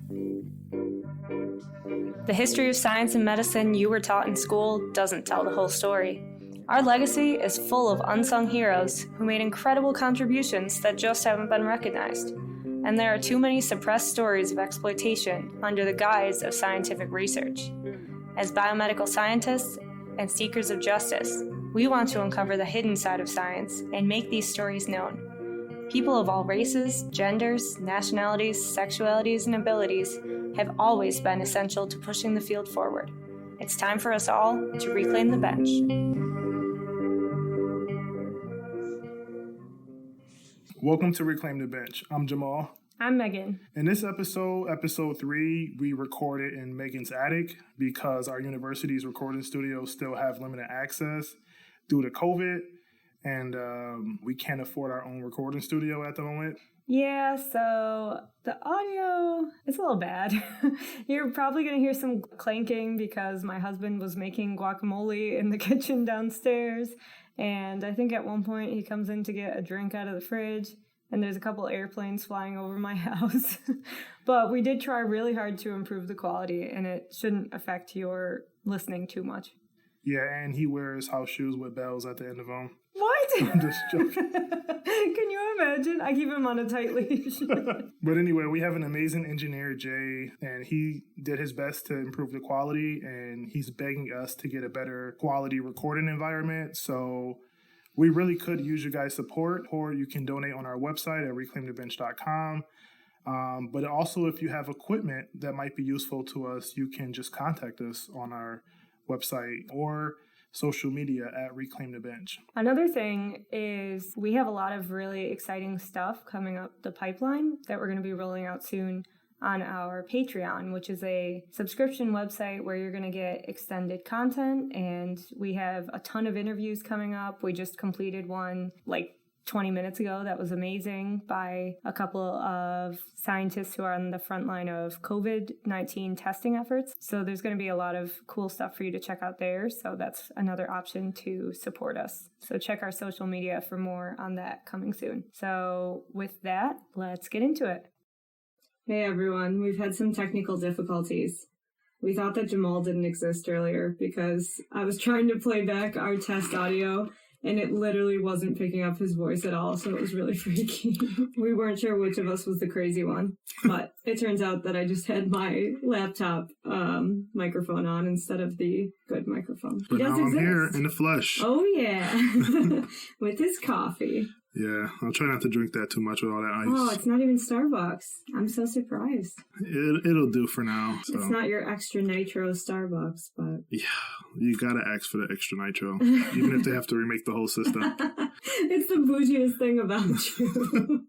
The history of science and medicine you were taught in school doesn't tell the whole story. Our legacy is full of unsung heroes who made incredible contributions that just haven't been recognized. And there are too many suppressed stories of exploitation under the guise of scientific research. As biomedical scientists and seekers of justice, we want to uncover the hidden side of science and make these stories known. People of all races, genders, nationalities, sexualities, and abilities have always been essential to pushing the field forward. It's time for us all to reclaim the bench. Welcome to Reclaim the Bench. I'm Jamal. I'm Megan. In this episode 3, we recorded in Megan's attic because our university's recording studios still have limited access due to COVID, and we can't afford our own recording studio at the moment. Yeah, so the audio is a little bad. You're probably going to hear some clanking because my husband was making guacamole in the kitchen downstairs, and I think at one point he comes in to get a drink out of the fridge, and there's a couple airplanes flying over my house. But we did try really hard to improve the quality, and it shouldn't affect your listening too much. Yeah, and he wears house shoes with bells at the end of them. What? I'm just joking. Can you imagine? I keep him on a tight leash. But anyway, we have an amazing engineer, Jay, and he did his best to improve the quality, and he's begging us to get a better quality recording environment. So we really could use your guys' support, or you can donate on our website at reclaimthebench.com. But also, if you have equipment that might be useful to us, you can just contact us on our website or social media at Reclaim the Bench. Another thing is we have a lot of really exciting stuff coming up the pipeline that we're going to be rolling out soon on our Patreon, which is a subscription website where you're going to get extended content, and we have a ton of interviews coming up. We just completed one 20 minutes ago that was amazing by a couple of scientists who are on the front line of COVID-19 testing efforts. So there's going to be a lot of cool stuff for you to check out there. So that's another option to support us. So check our social media for more on that coming soon. So with that, let's get into it. Hey everyone, we've had some technical difficulties. We thought that Jamal didn't exist earlier because I was trying to play back our test audio and it literally wasn't picking up his voice at all, so it was really freaky. We weren't sure which of us was the crazy one, but it turns out that I just had my laptop microphone on instead of the good microphone. But now I'm here in the flesh. Oh, yeah. With his coffee. Yeah, I'll try not to drink that too much with all that ice. Oh, it's not even Starbucks. I'm so surprised. It'll do for now. So. It's not your extra nitro Starbucks, but... Yeah, you gotta ask for the extra nitro, even if they have to remake the whole system. It's the bougiest thing about you.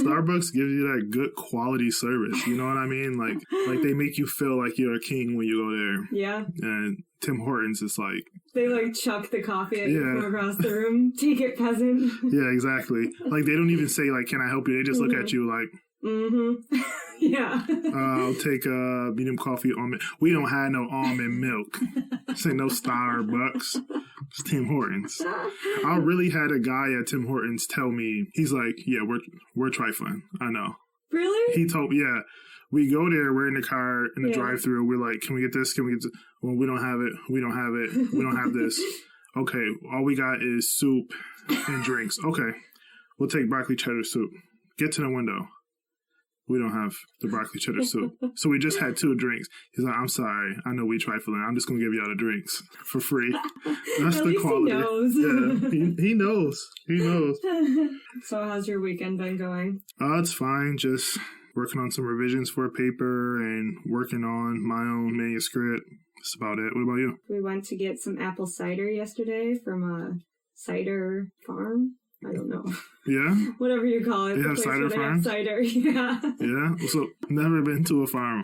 Starbucks gives you that good quality service, you know what I mean? Like they make you feel like you're a king when you go there. Yeah. And Tim Hortons is like... They chuck the coffee at you from across the room. Take it, peasant. Yeah, exactly. They don't even say, can I help you? They just look at you like... Mm-hmm. Yeah. I'll take a medium coffee almond. We don't have no almond milk. This ain't no Starbucks. It's Tim Hortons. I really had a guy at Tim Hortons tell me, he's like, yeah, we're trifling. I know. Really? He told me, yeah. We go there, we're in the car, in the drive-thru, we're like, can we get this? Can we get this? Well, we don't have it. We don't have it. We don't have this. Okay, all we got is soup and drinks. Okay, we'll take broccoli cheddar soup. Get to the window. We don't have the broccoli cheddar soup. So we just had 2 drinks. He's like, I'm sorry. I know we trifling. I'm just going to give you all the drinks for free. That's the quality. He knows. Yeah, he knows. He knows. So how's your weekend been going? It's fine. Just... working on some revisions for a paper and working on my own manuscript. That's about it. What about you? We went to get some apple cider yesterday from a cider farm. I don't know. Yeah? Whatever you call it. They have cider farms? Cider, yeah. Yeah? So, never been to a farm.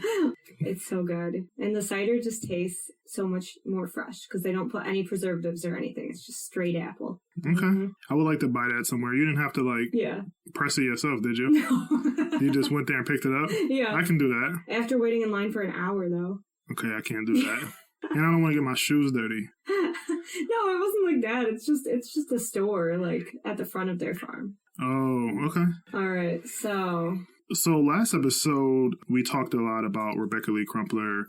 It's so good. And the cider just tastes so much more fresh because they don't put any preservatives or anything. It's just straight apple. Okay. Mm-hmm. I would like to buy that somewhere. You didn't have to, press it yourself, did you? No. You just went there and picked it up? Yeah. I can do that. After waiting in line for an hour, though. Okay, I can't do that. And I don't want to get my shoes dirty. No, it wasn't like that. It's just a store, at the front of their farm. Oh, okay. All right, so So last episode, we talked a lot about Rebecca Lee Crumpler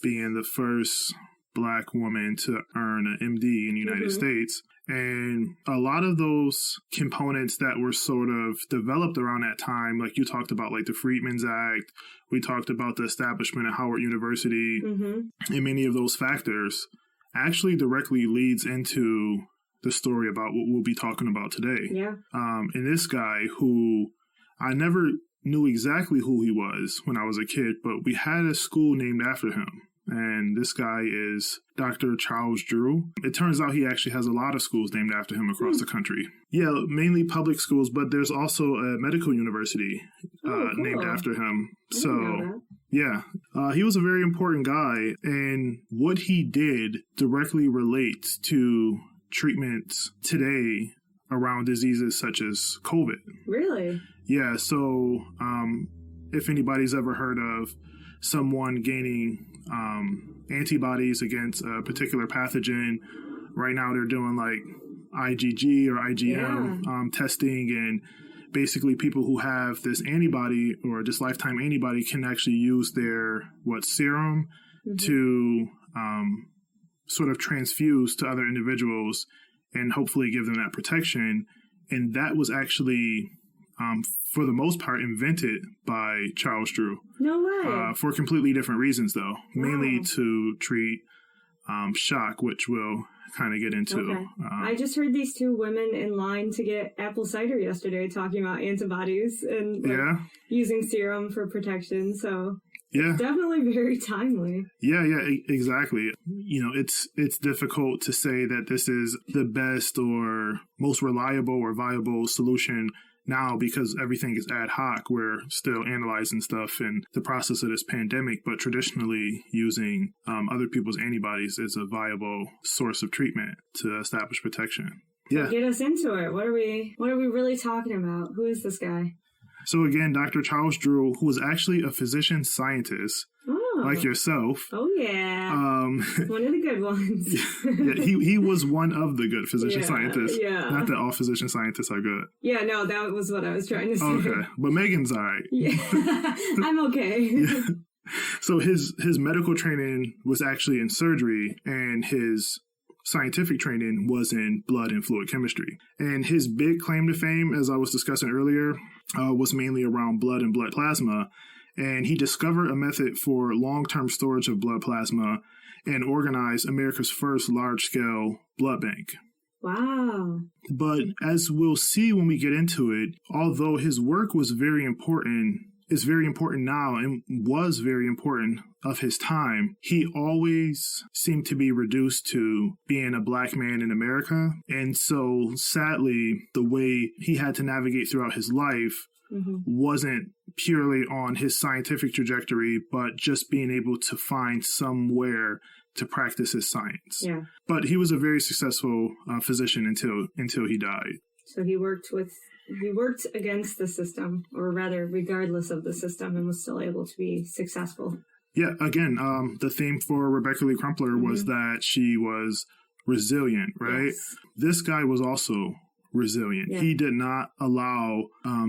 being the first Black woman to earn an MD in the United States. And a lot of those components that were sort of developed around that time, like you talked about, like the Freedmen's Act, we talked about the establishment of Howard University, and many of those factors actually directly leads into the story about what we'll be talking about today. Yeah. And this guy who I never knew exactly who he was when I was a kid, but we had a school named after him. And this guy is Dr. Charles Drew. It turns out he actually has a lot of schools named after him across the country. Yeah, mainly public schools, but there's also a medical university named after him. So, yeah, he was a very important guy. And what he did directly relates to treatments today around diseases such as COVID. Really? Yeah, so if anybody's ever heard of someone gaining antibodies against a particular pathogen, right now they're doing like IgG or IgM testing, and basically people who have this antibody or this lifetime antibody can actually use their serum to sort of transfuse to other individuals and hopefully give them that protection. And that was actually for the most part, invented by Charles Drew. No way. For completely different reasons, though. Mainly to treat shock, which we'll kind of get into. Okay. I just heard these two women in line to get apple cider yesterday talking about antibodies and using serum for protection. So definitely very timely. Yeah, exactly. You know, it's difficult to say that this is the best or most reliable or viable solution now because everything is ad hoc. We're still analyzing stuff in the process of this pandemic, but traditionally using other people's antibodies is a viable source of treatment to establish protection. Yeah. Get us into it. What are we really talking about? Who is this guy? So again, Dr. Charles Drew, who was actually a physician scientist, like yourself. Oh, yeah. One of the good ones. He was one of the good physician scientists. Yeah. Not that all physician scientists are good. Yeah, no, that was what I was trying to say. Okay, but Megan's all right. Yeah, I'm okay. So his medical training was actually in surgery, and his scientific training was in blood and fluid chemistry. And his big claim to fame, as I was discussing earlier, was mainly around blood and blood plasma. And he discovered a method for long-term storage of blood plasma and organized America's first large-scale blood bank. Wow. But as we'll see when we get into it, although his work was very important, is very important now and was very important of his time, he always seemed to be reduced to being a Black man in America. And so sadly, the way he had to navigate throughout his life wasn't purely on his scientific trajectory, but just being able to find somewhere to practice his science. Yeah. But he was a very successful physician until he died. So he worked against the system, or rather regardless of the system, and was still able to be successful. Yeah, again, the theme for Rebecca Lee Crumpler was that she was resilient, right? Yes. This guy was also resilient. Yeah. He did not allow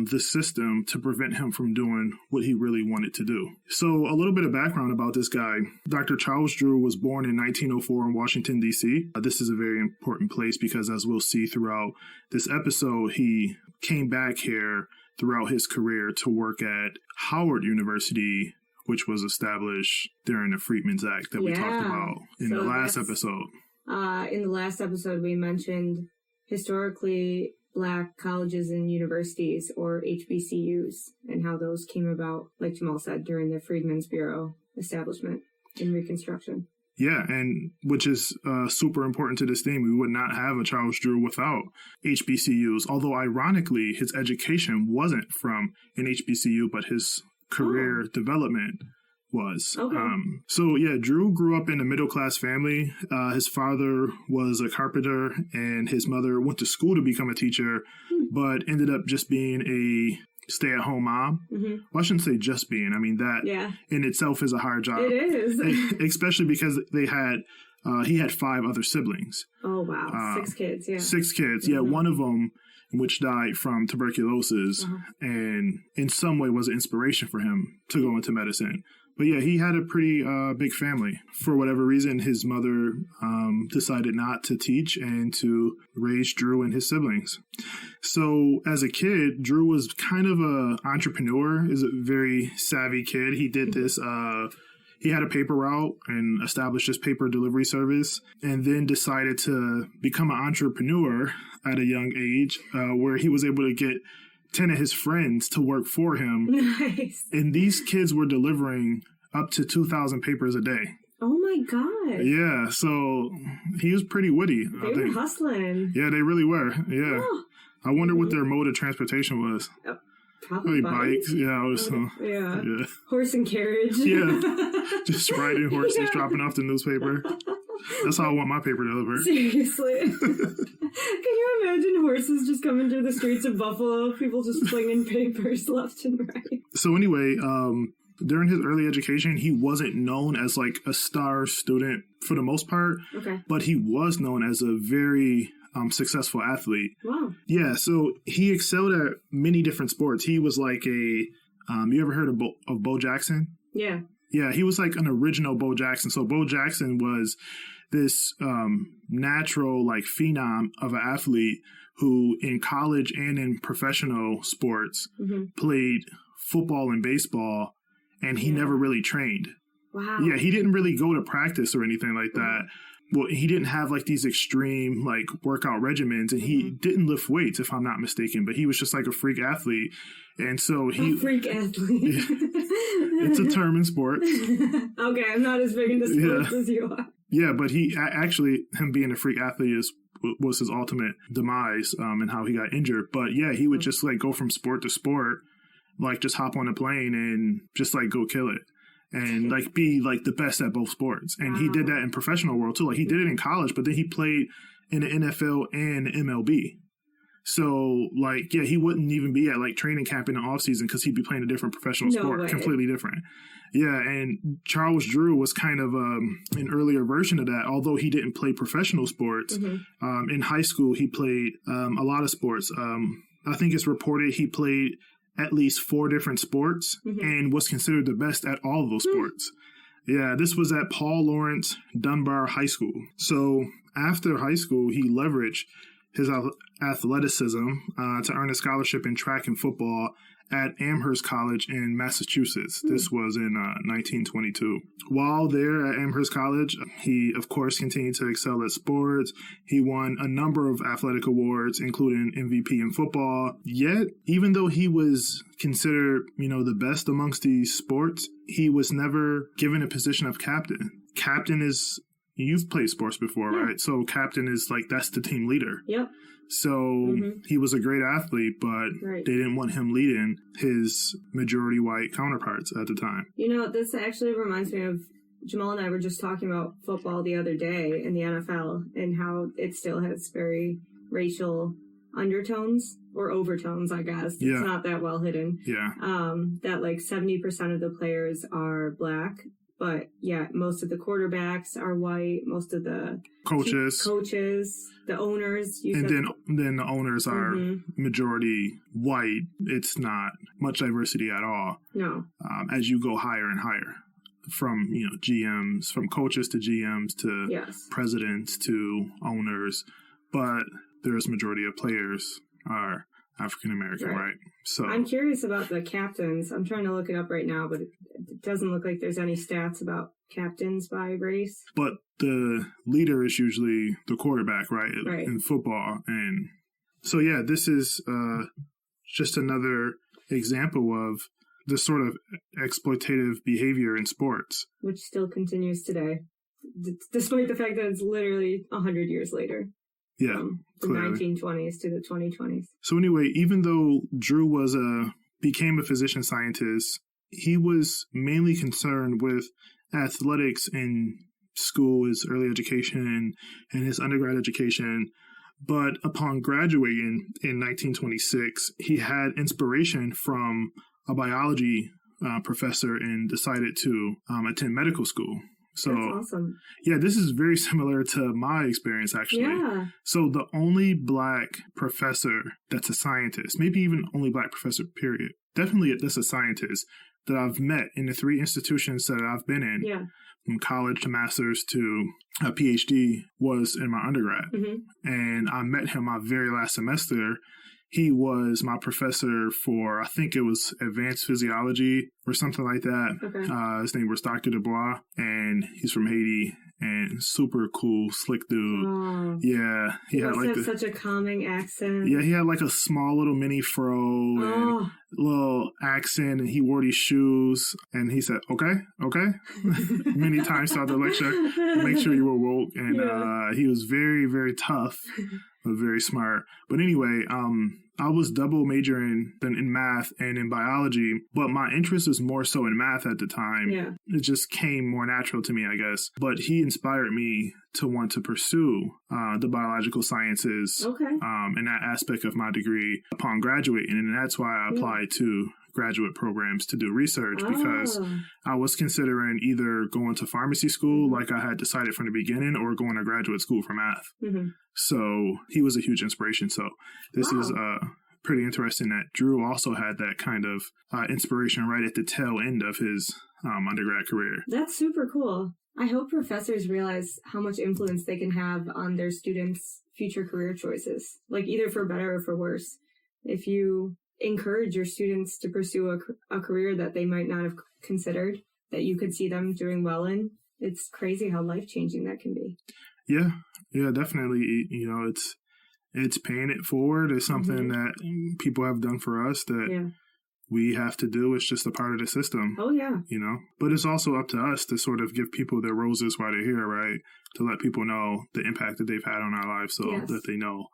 the system to prevent him from doing what he really wanted to do. So a little bit of background about this guy. Dr. Charles Drew was born in 1904 in Washington, D.C. This is a very important place because, as we'll see throughout this episode, he came back here throughout his career to work at Howard University, which was established during the Freedmen's Act that we talked about in the last episode. In the last episode, we mentioned historically Black colleges and universities, or HBCUs, and how those came about, like Jamal said, during the Freedmen's Bureau establishment in Reconstruction. Yeah, and which is super important to this theme. We would not have a Charles Drew without HBCUs, although ironically, his education wasn't from an HBCU, but his career development was. Okay. So Drew grew up in a middle-class family. His father was a carpenter, and his mother went to school to become a teacher, but ended up just being a stay-at-home mom. Well, I shouldn't say just being. I mean, that in itself is a hard job. It is. Especially because he had 5 other siblings. Oh, wow. 6 kids, yeah. 6 kids. Yeah, one of them which died from tuberculosis, and in some way was an inspiration for him to go into medicine. But yeah, he had a pretty big family. For whatever reason, his mother decided not to teach and to raise Drew and his siblings. So as a kid, Drew was kind of an entrepreneur. He's a very savvy kid. He did this. He had a paper route and established this paper delivery service, and then decided to become an entrepreneur at a young age, where he was able to get 10 of his friends to work for him. Nice. And these kids were delivering up to 2,000 papers a day. Oh my God. Yeah, so he was pretty witty. They were hustling. Yeah, they really were. Yeah. Oh. I wonder what their mode of transportation was. Probably bikes. Yeah, yeah. Horse and carriage. Yeah. Just riding horses, dropping off the newspaper. That's how I want my paper delivered. Seriously. Can you imagine horses just coming through the streets of Buffalo? People just flinging papers left and right. So anyway, during his early education, he wasn't known as like a star student for the most part. Okay. But he was known as a very successful athlete. Wow. Yeah, so he excelled at many different sports. He was like you ever heard of Bo Jackson? Yeah. Yeah, he was like an original Bo Jackson. So Bo Jackson was this natural like phenom of an athlete who in college and in professional sports played football and baseball, and he never really trained. Wow. Yeah, he didn't really go to practice or anything like that. Well, he didn't have like these extreme like workout regimens, and he didn't lift weights, if I'm not mistaken, but he was just like a freak athlete. And so a freak athlete. It's a term in sports. Okay, I'm not as big into sports as you are. Yeah, but he actually, him being a freak athlete was his ultimate demise, and how he got injured. But yeah, he would just like go from sport to sport, like just hop on a plane and just like go kill it. And like be like the best at both sports. And he did that in professional world too. Like he did it in college, but then he played in the NFL and MLB. So like, yeah, he wouldn't even be at like training camp in the off season because he'd be playing a different professional sport, completely different. Yeah. And Charles Drew was kind of an earlier version of that. Although he didn't play professional sports, in high school, he played a lot of sports. I think it's reported he played at least 4 different sports and was considered the best at all of those sports. Yeah, this was at Paul Laurence Dunbar High School. So after high school, he leveraged his athleticism to earn a scholarship in track and football at Amherst College in Massachusetts. This was in 1922. While there at Amherst College, he, of course, continued to excel at sports. He won a number of athletic awards, including MVP in football. Yet, even though he was considered, the best amongst these sports, he was never given a position of captain. Captain is, you've played sports before, right? So captain is like, that's the team leader. Yep. So he was a great athlete, but they didn't want him leading his majority white counterparts at the time. This actually reminds me of Jamal and I were just talking about football the other day in the NFL and how it still has very racial undertones or overtones, I guess. Yeah. It's not that well hidden. Yeah. That like 70% of the players are black. But yeah, most of the quarterbacks are white. Most of the coaches, the owners. And then the owners are majority white. It's not much diversity at all. No. As you go higher and higher, from GMs, from coaches to GMs to presidents to owners, but there's majority of players are African American, right? So I'm curious about the captains. I'm trying to look it up right now, but it doesn't look like there's any stats about captains by race. But the leader is usually the quarterback, right? In football. And so, yeah, this is just another example of the sort of exploitative behavior in sports. Which still continues today, despite the fact that it's literally 100 years later. Yeah, the 1920s to the 2020s. So anyway, even though Drew became a physician scientist, he was mainly concerned with athletics in school, his early education and his undergrad education. But upon graduating in 1926, he had inspiration from a biology professor and decided to attend medical school. So, that's awesome. Yeah, this is very similar to my experience, actually. Yeah. So the only Black professor that's a scientist, maybe even only Black professor, period, definitely that's a scientist that I've met in the 3 institutions that I've been in, Yeah. from college to master's to a PhD, was in my undergrad. Mm-hmm. And I met him my very last semester. He was my professor for, I think it was advanced physiology or something like that. Okay. His name was Dr. Dubois, and he's from Haiti, and super cool, slick dude. Oh. Yeah. He had must like have such a calming accent. Yeah, he had like a small little mini fro and little accent, and he wore these shoes, and he said, okay. Many times throughout the lecture, make sure you were woke. And he was very, very tough, but very smart. But anyway, I was double majoring in math and in biology, but my interest was more so in math at the time. Yeah. It just came more natural to me, I guess. But he inspired me to want to pursue the biological sciences in that aspect of my degree upon graduating. And that's why I applied to graduate programs to do research, because I was considering either going to pharmacy school like I had decided from the beginning, or going to graduate school for math. Mm-hmm. So he was a huge inspiration. So this is pretty interesting that Drew also had that kind of inspiration right at the tail end of his undergrad career. That's super cool. I hope professors realize how much influence they can have on their students' future career choices, like either for better or for worse. If you encourage your students to pursue a career that they might not have considered, that you could see them doing well in, it's crazy how life-changing that can be. Yeah, definitely. You know, it's paying it forward. It's something that people have done for us that we have to do. It's just a part of the system. Oh, yeah. You know, but it's also up to us to sort of give people their roses while they're here, right? To let people know the impact that they've had on our lives, so that they know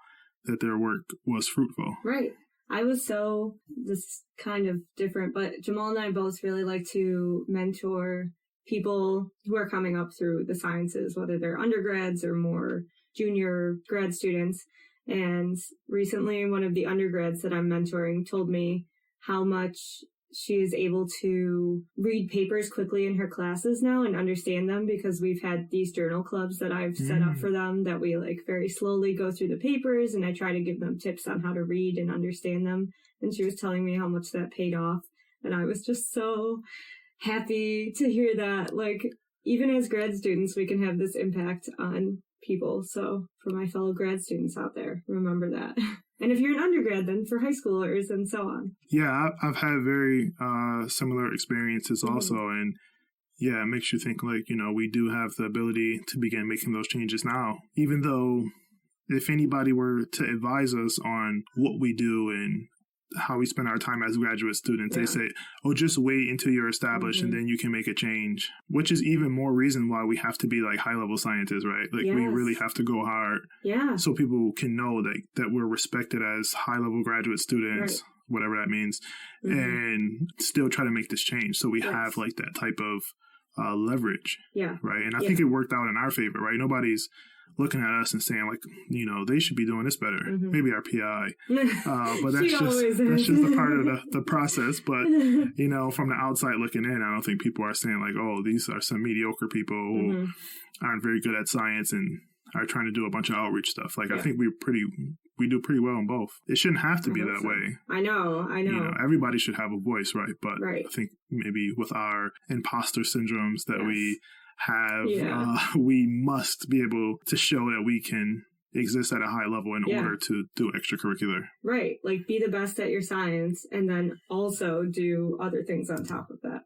that their work was fruitful. Right. This is kind of different, but Jamal and I both really like to mentor people who are coming up through the sciences, whether they're undergrads or more junior grad students. And recently, one of the undergrads that I'm mentoring told me how much she is able to read papers quickly in her classes now and understand them, because we've had these journal clubs that I've set up for them that we like very slowly go through the papers, and I try to give them tips on how to read and understand them. And she was telling me how much that paid off. And I was just so happy to hear that. Like, even as grad students, we can have this impact on people. So for my fellow grad students out there, remember that. And if you're an undergrad, then for high schoolers and so on. Yeah, I've had very similar experiences also. And yeah, it makes you think like, you know, we do have the ability to begin making those changes now, even though if anybody were to advise us on what we do and how we spend our time as graduate students, they say, oh, just wait until you're established and then you can make a change, which is even more reason why we have to be like high level scientists, right? Like we really have to go hard so people can know that we're respected as high level graduate students, whatever that means, and still try to make this change. So we have like that type of leverage, right? And I think it worked out in our favor, right? Nobody's looking at us and saying like, you know, they should be doing this better. Maybe our PI, but that's just a part of the process. But you know, from the outside looking in, I don't think people are saying like, oh, these are some mediocre people who aren't very good at science and are trying to do a bunch of outreach stuff. Like I think we do pretty well in both. It shouldn't have to be that way. I know. You know, everybody should have a voice, right? But I think maybe with our imposter syndromes that we have, we must be able to show that we can exist at a high level in order to do extracurricular. Right. Like be the best at your science and then also do other things on top of that.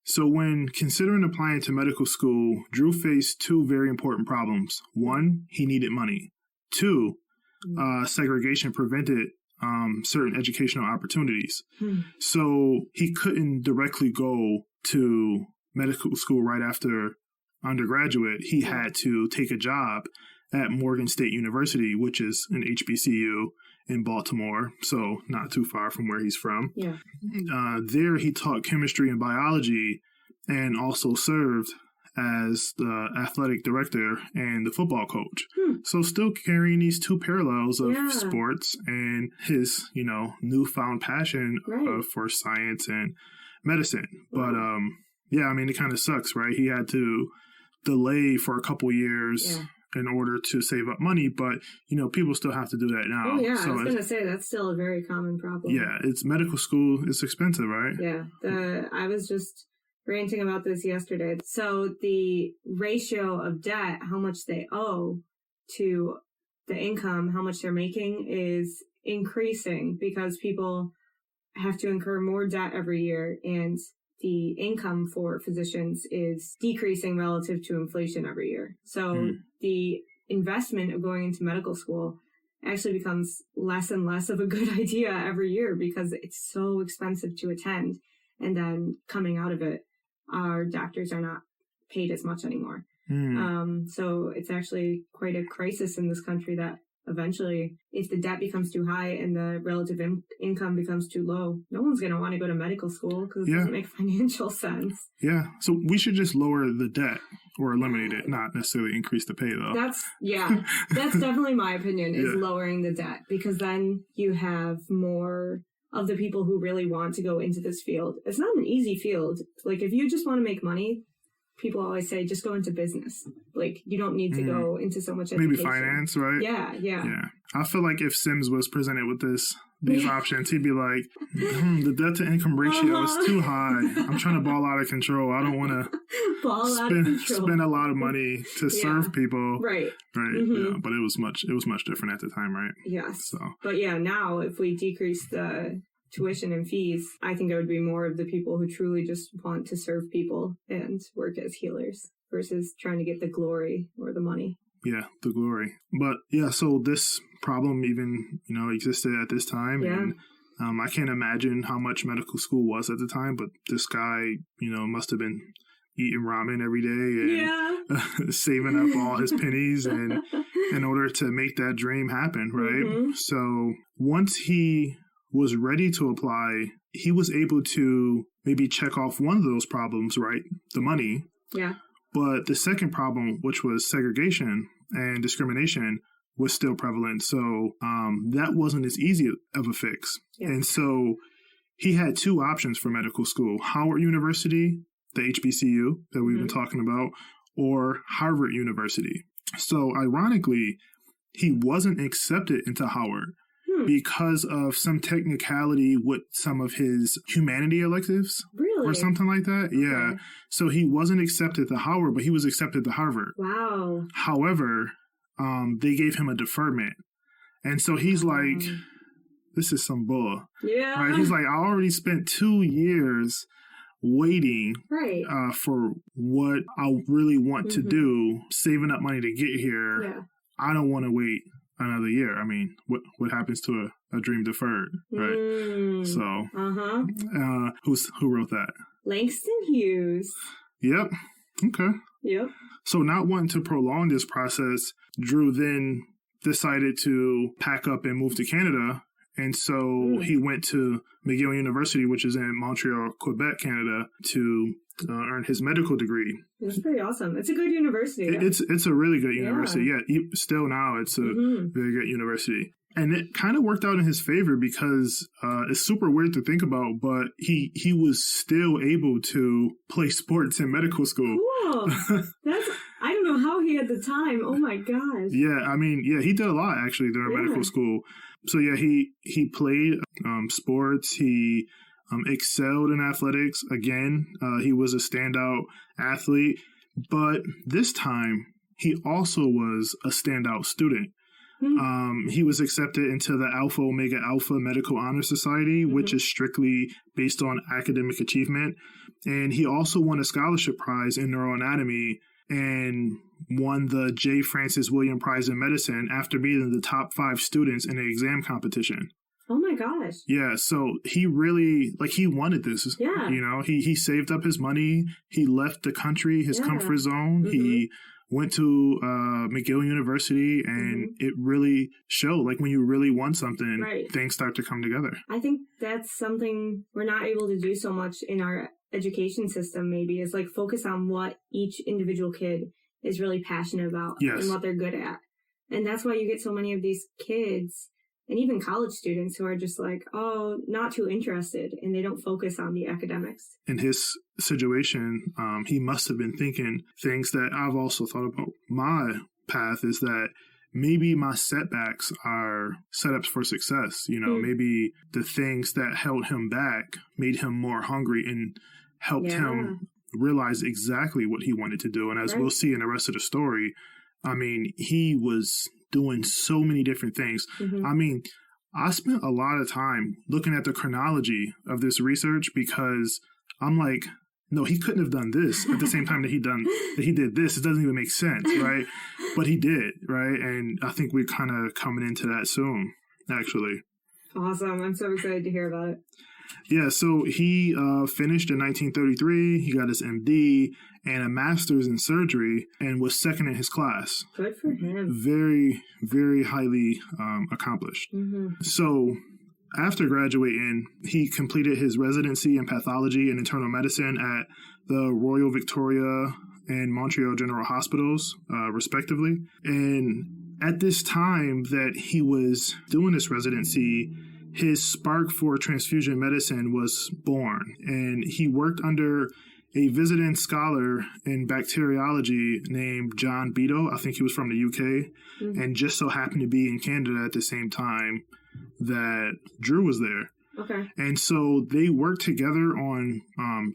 So when considering applying to medical school, Drew faced 2 very important problems. 1, he needed money. 2, segregation prevented certain educational opportunities. So he couldn't directly go to medical school right after undergraduate. He had to take a job at Morgan State University, which is an HBCU in Baltimore, so not too far from where he's from. There he taught chemistry and biology and also served as the athletic director and the football coach. So still carrying these 2 parallels of sports and his, you know, newfound passion for science and medicine. But Yeah, I mean, it kind of sucks, right? He had to delay for a couple years in order to save up money, but, people still have to do that now. Oh, yeah, so I was going to say, that's still a very common problem. Yeah, it's medical school. It's expensive, right? Yeah, I was just ranting about this yesterday. So the ratio of debt, how much they owe to the income, how much they're making is increasing because people have to incur more debt every year, and the income for physicians is decreasing relative to inflation every year. So the investment of going into medical school actually becomes less and less of a good idea every year because it's so expensive to attend. And then coming out of it, our doctors are not paid as much anymore. So it's actually quite a crisis in this country that eventually, if the debt becomes too high and the relative income becomes too low, no one's going to want to go to medical school because it doesn't make financial sense. Yeah. So we should just lower the debt or eliminate it, not necessarily increase the pay, though. That's definitely my opinion, is lowering the debt, because then you have more of the people who really want to go into this field. It's not an easy field. Like, if you just want to make money, people always say, just go into business. Like, you don't need to go into so much education. Maybe finance, right? Yeah. I feel like if Sims was presented with these options, he'd be like, the debt to income ratio is too high. I'm trying to ball out of control. I don't want to spend a lot of money to serve people. Right. Yeah, but it was much different at the time, right? Yes. So. But yeah, now if we decrease the tuition and fees, I think it would be more of the people who truly just want to serve people and work as healers versus trying to get the glory or the money. Yeah, the glory. But yeah, so this problem even, existed at this time. Yeah. And I can't imagine how much medical school was at the time, but this guy, must have been eating ramen every day and saving up all his pennies and in order to make that dream happen, right? So once he was ready to apply, he was able to maybe check off one of those problems, right? The money. Yeah. But the second problem, which was segregation and discrimination, was still prevalent. So that wasn't as easy of a fix. Yeah. And so he had two options for medical school: Howard University, the HBCU that we've been talking about, or Harvard University. So ironically, he wasn't accepted into Howard because of some technicality with some of his humanity electives. Really? Or something like that. Okay. Yeah. So he wasn't accepted to Howard, but he was accepted to Harvard. Wow. However, they gave him a deferment. And so he's like, this is some bull. Yeah. Right? He's like, I already spent 2 years waiting for what I really want to do, saving up money to get here. Yeah. I don't want to wait another year. I mean, what happens to a dream deferred, right? So, who wrote that? Langston Hughes. Yep. Okay. Yep. So, not wanting to prolong this process, Drew then decided to pack up and move to Canada. And so he went to McGill University, which is in Montreal, Quebec, Canada, to earn his medical degree. It's pretty awesome. It's a good university. It's a really good university. Yeah, still now it's a very good university. And it kind of worked out in his favor because it's super weird to think about, but he was still able to play sports in medical school. Cool. I don't know how he had the time. Oh my gosh. Yeah, I mean, he did a lot actually during medical school. So yeah, he played sports. He excelled in athletics. Again, he was a standout athlete. But this time, he also was a standout student. He was accepted into the Alpha Omega Alpha Medical Honor Society, which is strictly based on academic achievement. And he also won a scholarship prize in neuroanatomy and won the J. Francis William Prize in Medicine after being the top 5 students in an exam competition. Oh my gosh. Yeah, so he really, he wanted this. Yeah. He saved up his money. He left the country, his comfort zone. He went to McGill University, and it really showed. Like, when you really want something, things start to come together. I think that's something we're not able to do so much in our education system, maybe, is focus on what each individual kid is really passionate about and what they're good at. And that's why you get so many of these kids and even college students who are just like, oh, not too interested, and they don't focus on the academics. In his situation, he must have been thinking things that I've also thought about. My path is that maybe my setbacks are setups for success. Maybe the things that held him back made him more hungry and helped him realize exactly what he wanted to do. And as we'll see in the rest of the story, I mean, he was doing so many different things. I mean, I spent a lot of time looking at the chronology of this research because I'm like, no, he couldn't have done this at the same time that he did this. It doesn't even make sense, right? But he did, right? And I think we're kind of coming into that soon, actually. Awesome. I'm so excited to hear about it. Yeah, so he finished in 1933. He got his MD and a master's in surgery and was second in his class. Good for him. Very, very highly accomplished. So after graduating, he completed his residency in pathology and internal medicine at the Royal Victoria and Montreal General Hospitals, respectively. And at this time that he was doing this residency, his spark for transfusion medicine was born, and he worked under a visiting scholar in bacteriology named John Beadle. I think he was from the UK, and just so happened to be in Canada at the same time that Drew was there. Okay. And so they worked together on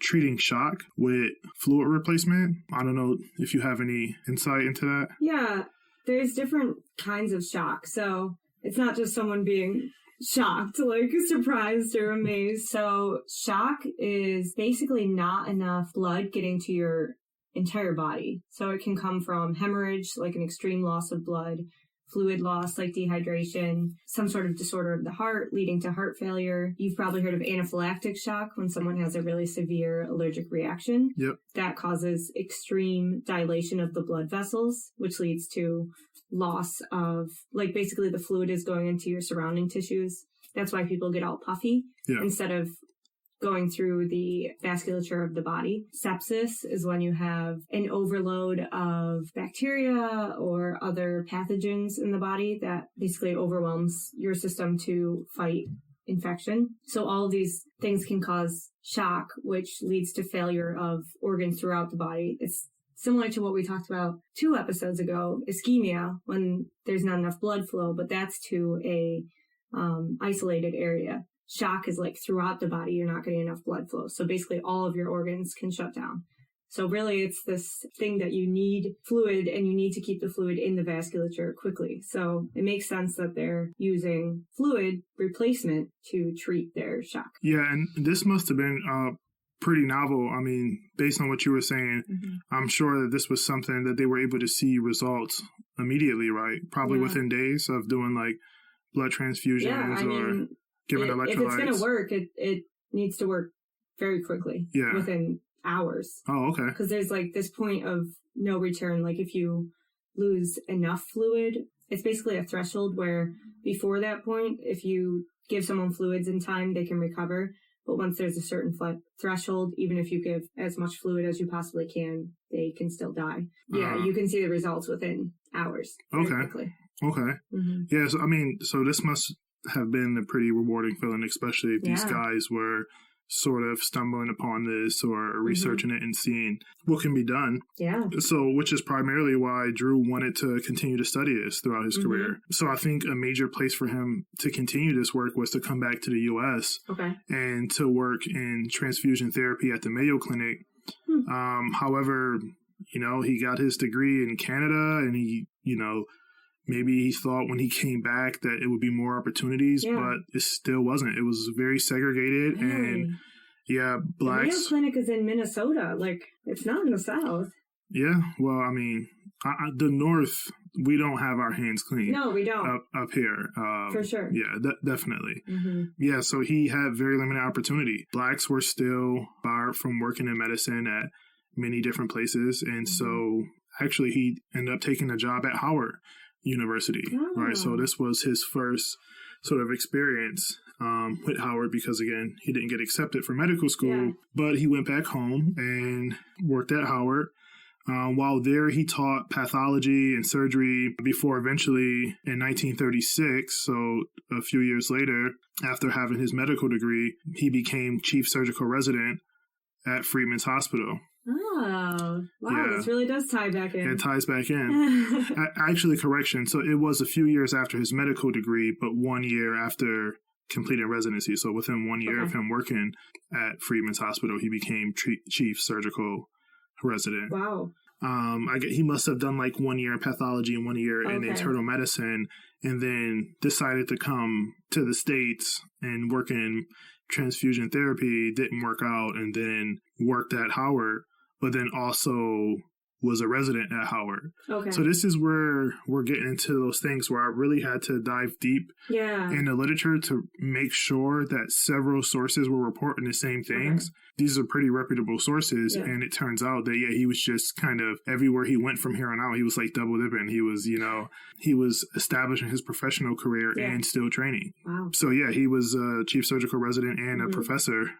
treating shock with fluid replacement. I don't know if you have any insight into that. Yeah, there's different kinds of shock. So it's not just someone being shocked, like surprised or amazed. So shock is basically not enough blood getting to your entire body. So it can come from hemorrhage, like an extreme loss of blood, fluid loss like dehydration, some sort of disorder of the heart leading to heart failure. You've probably heard of anaphylactic shock when someone has a really severe allergic reaction. Yep. That causes extreme dilation of the blood vessels, which leads to loss of, like, basically the fluid is going into your surrounding tissues. That's why people get all puffy instead of going through the vasculature of the body. Sepsis is when you have an overload of bacteria or other pathogens in the body that basically overwhelms your system to fight infection. So all of these things can cause shock, which leads to failure of organs throughout the body. It's similar to what we talked about 2 episodes ago, ischemia, when there's not enough blood flow, but that's to a isolated area. Shock is like throughout the body, you're not getting enough blood flow. So basically all of your organs can shut down. So really it's this thing that you need fluid and you need to keep the fluid in the vasculature quickly. So it makes sense that they're using fluid replacement to treat their shock. Yeah, and this must have been pretty novel. I mean, based on what you were saying, I'm sure that this was something that they were able to see results immediately, right? Probably within days of doing like blood transfusions or giving electrolytes. If it's going to work, it needs to work very quickly. Yeah. Within hours. Oh, okay. Because there's like this point of no return. Like if you lose enough fluid, it's basically a threshold where before that point, if you give someone fluids in time, they can recover. But once there's a certain threshold, even if you give as much fluid as you possibly can, they can still die. Yeah, you can see the results within hours. Okay. Quickly. Okay. Yeah, so, I mean, so this must have been a pretty rewarding feeling, especially if these guys were sort of stumbling upon this or researching it and seeing what can be done. Yeah. So, which is primarily why Drew wanted to continue to study this throughout his career. So I think a major place for him to continue this work was to come back to the U.S. And to work in transfusion therapy at the Mayo Clinic. However, you know, he got his degree in Canada and he, you know, maybe he thought when he came back that it would be more opportunities, but it still wasn't. It was very segregated. And blacks. The Mayo Clinic is in Minnesota. Like, it's not in the South. Yeah. Well, I mean, the North, we don't have our hands clean. No, we don't. Up here. For sure. Yeah, definitely. Yeah. So he had very limited opportunity. Blacks were still barred from working in medicine at many different places. And so actually he ended up taking a job at Howard University, right? So this was his first sort of experience with Howard because, again, he didn't get accepted for medical school, but he went back home and worked at Howard While there, he taught pathology and surgery before eventually in 1936, so a few years later, after having his medical degree, he became chief surgical resident at Freedman's Hospital. Oh, wow. Yeah. This really does tie back in. It ties back in. Actually, correction. So it was a few years after his medical degree, but 1 year after completing residency. So within 1 year of him working at Freedman's Hospital, he became chief surgical resident. Wow. He must have done like 1 year in pathology and 1 year in internal medicine, and then decided to come to the States and work in transfusion therapy. Didn't work out, and then worked at Howard, but then also was a resident at Howard. Okay. So this is where we're getting into those things where I really had to dive deep in the literature to make sure that several sources were reporting the same things. Okay. These are pretty reputable sources, and it turns out that, he was just kind of everywhere he went from here on out. He was like double dipping. He was, he was establishing his professional career and still training. Wow. So he was a chief surgical resident and a professor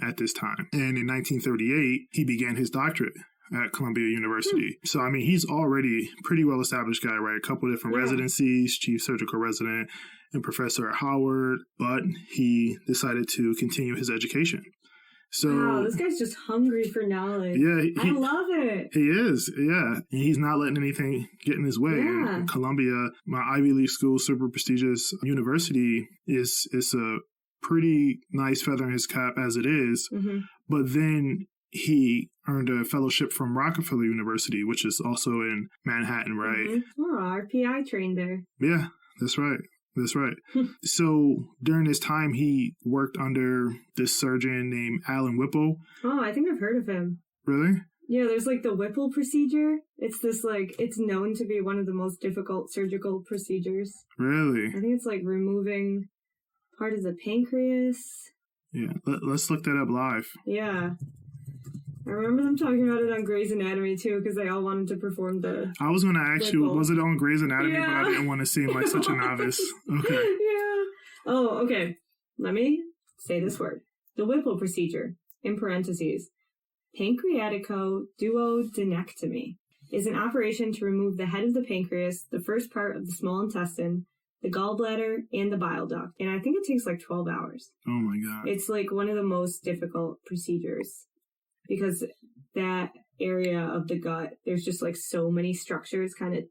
at this time. And in 1938, he began his doctorate at Columbia University. So, I mean, he's already pretty well-established guy, right? A couple of different residencies, chief surgical resident and professor at Howard, but he decided to continue his education. So, wow, this guy's just hungry for knowledge. Yeah. I love it. He is, yeah. He's not letting anything get in his way. Yeah. And Columbia, my Ivy League school, super prestigious university, is a pretty nice feather in his cap as it is. Mm-hmm. But then he earned a fellowship from Rockefeller University, which is also in Manhattan, right? Mm-hmm. Oh, RPI trained there. Yeah, that's right. That's right. So during this time, he worked under this surgeon named Alan Whipple. Oh, I think I've heard of him. Really? Yeah, there's like the Whipple procedure. It's this it's known to be one of the most difficult surgical procedures. Really? I think it's like removing part of the pancreas. Yeah, let's look that up live. Yeah. I remember them talking about it on Grey's Anatomy, too, because they all wanted to perform the... I was going to ask you, was it on Grey's Anatomy? Yeah. But I didn't want to seem like such a novice. Okay. Yeah. Oh, okay. Let me say this word. The Whipple procedure, in parentheses, pancreaticoduodenectomy, is an operation to remove the head of the pancreas, the first part of the small intestine, the gallbladder, and the bile duct. And I think it takes like 12 hours. Oh, my God. It's like one of the most difficult procedures. Because that area of the gut, there's just like so many structures kind of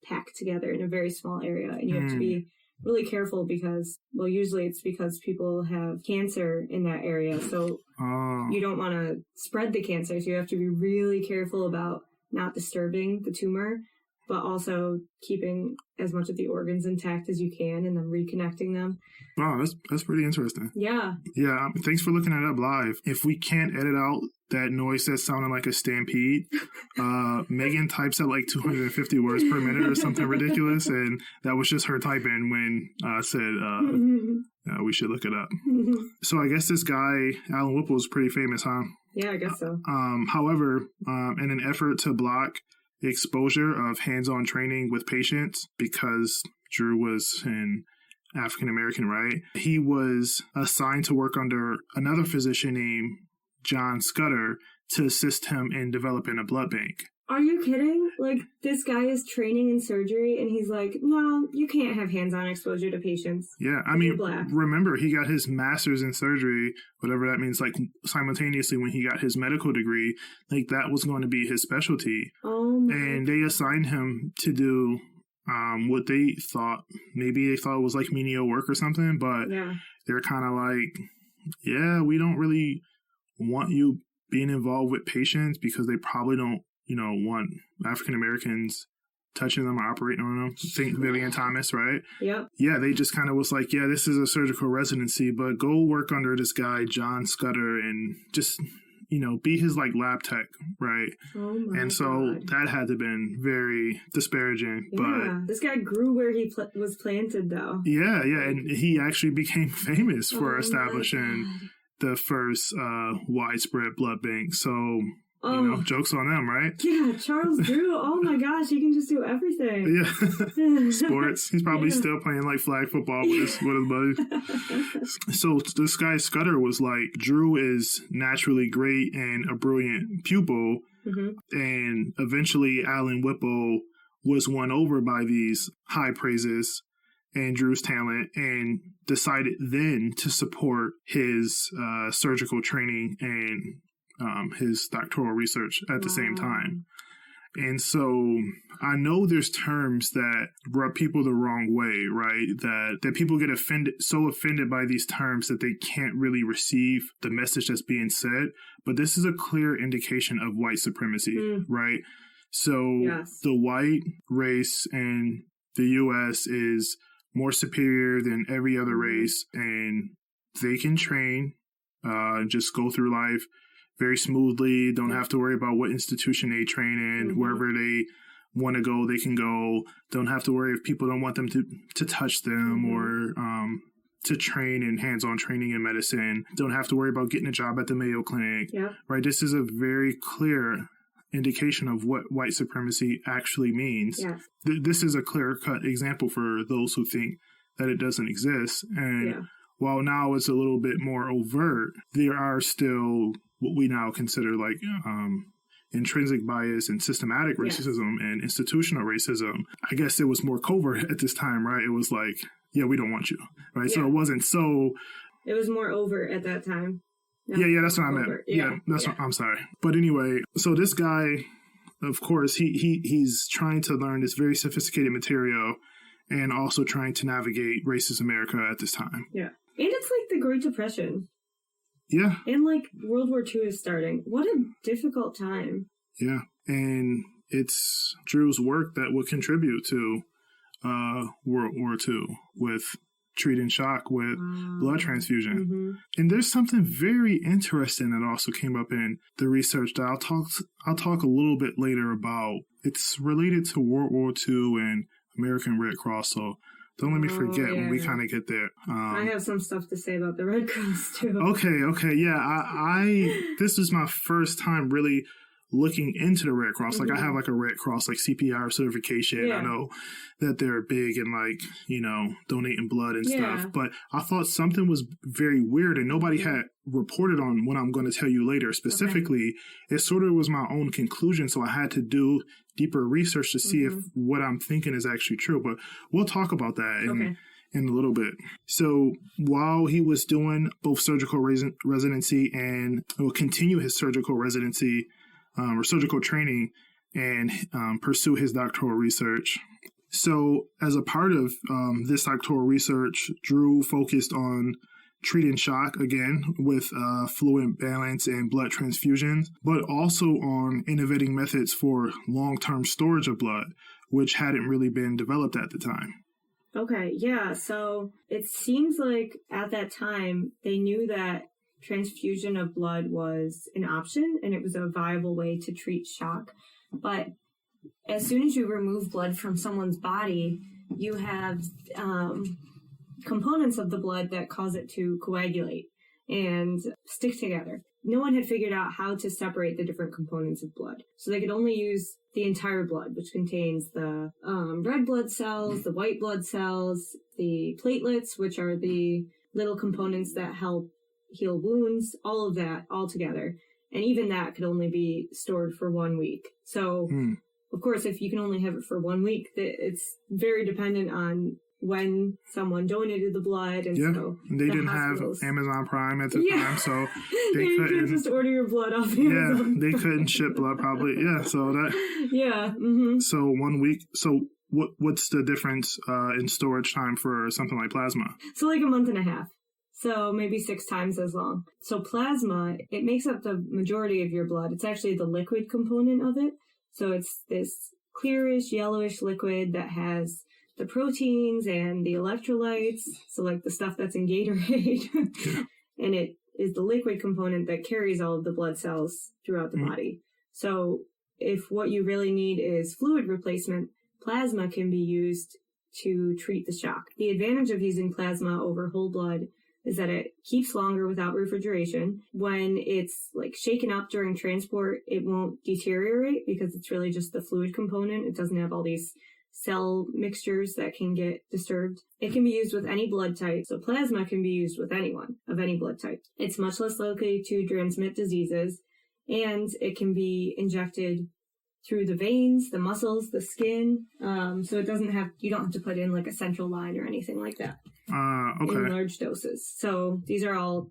packed together in a very small area. And you have to be really careful because, well, usually it's because people have cancer in that area. So you don't want to spread the cancer. So you have to be really careful about not disturbing the tumor, but also keeping as much of the organs intact as you can and then reconnecting them. Wow, that's pretty interesting. Yeah. Yeah, thanks for looking it up live. If we can't edit out that noise that sounded like a stampede, Megan types at like 250 words per minute or something ridiculous, and that was just her typing when I said we should look it up. So I guess this guy, Alan Whipple, is pretty famous, huh? Yeah, I guess so. However, in an effort to block the exposure of hands-on training with patients, because Drew was an African-American, right? He was assigned to work under another physician named John Scudder to assist him in developing a blood bank. Are you kidding? Like, this guy is training in surgery, and he's like, no, you can't have hands-on exposure to patients. Yeah, I mean, remember, he got his master's in surgery, whatever that means, like, simultaneously when he got his medical degree, like, that was going to be his specialty. Oh, my And they assigned him to do what they thought, maybe they thought it was, like, menial work or something, but they're kind of like, yeah, we don't really want you being involved with patients because they probably don't, want African Americans touching them or operating on them. Think Vivian Thomas, right? Yeah. Yeah, they just kind of was like, yeah, this is a surgical residency, but go work under this guy, John Scudder, and just, be his like lab tech, right? Oh my And so God. that had to have been very disparaging. Yeah. But this guy grew where he was planted, though. Yeah, and he actually became famous for establishing the first widespread blood bank. So, jokes on them, right? Yeah, Charles Drew. Oh my gosh, he can just do everything. Yeah, sports. He's probably still playing like flag football with his buddies. So this guy Scudder was like, Drew is naturally great and a brilliant pupil, And eventually Alan Whipple was won over by these high praises and Drew's talent, and decided then to support his surgical training and his doctoral research at the same time. And so I know there's terms that rub people the wrong way, right? That people get so offended by these terms that they can't really receive the message that's being said. But this is a clear indication of white supremacy, right? So the white race in the U.S. is more superior than every other race, and they can train, just go through life very smoothly, don't have to worry about what institution they train in, wherever they want to go, they can go, don't have to worry if people don't want them to touch them or to train in hands-on training in medicine, don't have to worry about getting a job at the Mayo Clinic, right? This is a very clear indication of what white supremacy actually means. This is a clear-cut example for those who think that it doesn't exist. And while now it's a little bit more overt, there are still what we now consider like intrinsic bias and systematic racism and institutional racism. I guess it was more covert at this time, right? It was like, we don't want you, right? So it wasn't so... It was more overt at that time. That's what I meant. What I'm sorry. But anyway, so this guy, of course, he's trying to learn this very sophisticated material and also trying to navigate racist America at this time. And it's like the Great Depression. And like World War II is starting. What a difficult time. And it's Drew's work that would contribute to World War II with treating shock with blood transfusion. And there's something very interesting that also came up in the research that I'll talk a little bit later about. It's related to World War II and American Red Cross, so don't let me forget when we kind of get there. I have some stuff to say about the Red Cross too. Okay. Yeah, I this is my first time really looking into the Red Cross. Like I have like a Red Cross like CPR certification. I know that they're big and like, donating blood and stuff. But I thought something was very weird and nobody had reported on what I'm going to tell you later. Specifically, it sort of was my own conclusion. So I had to do deeper research to see if what I'm thinking is actually true. But we'll talk about that in a little bit. So while he was doing both surgical residency and will continue his surgical residency, or surgical training and pursue his doctoral research. So as a part of this doctoral research, Drew focused on treating shock, again, with fluid balance and blood transfusions, but also on innovating methods for long-term storage of blood, which hadn't really been developed at the time. So it seems like at that time they knew that transfusion of blood was an option and it was a viable way to treat shock. But as soon as you remove blood from someone's body, you have components of the blood that cause it to coagulate and stick together. No one had figured out how to separate the different components of blood. So they could only use the entire blood, which contains the red blood cells, the white blood cells, the platelets, which are the little components that help heal wounds, all of that all together. And even that could only be stored for 1 week. So, of course, if you can only have it for 1 week, it's very dependent on when someone donated the blood. And so they didn't have Amazon Prime at the time, so they couldn't just order your blood off Amazon. They couldn't ship blood probably. So that. So 1 week. So what's the difference in storage time for something like plasma? So like a month and a half. So maybe 6 times as long. So plasma, it makes up the majority of your blood. It's actually the liquid component of it. So it's this clearish, yellowish liquid that has the proteins and the electrolytes. So like the stuff that's in Gatorade. And it is the liquid component that carries all of the blood cells throughout the body. So if what you really need is fluid replacement, plasma can be used to treat the shock. The advantage of using plasma over whole blood is that it keeps longer without refrigeration. When it's like shaken up during transport, it won't deteriorate because it's really just the fluid component. It doesn't have all these cell mixtures that can get disturbed. It can be used with any blood type. So plasma can be used with anyone of any blood type. It's much less likely to transmit diseases. and it can be injected through the veins, the muscles, the skin. So you don't have to put in like a central line or anything like that. Okay. In large doses. So these are all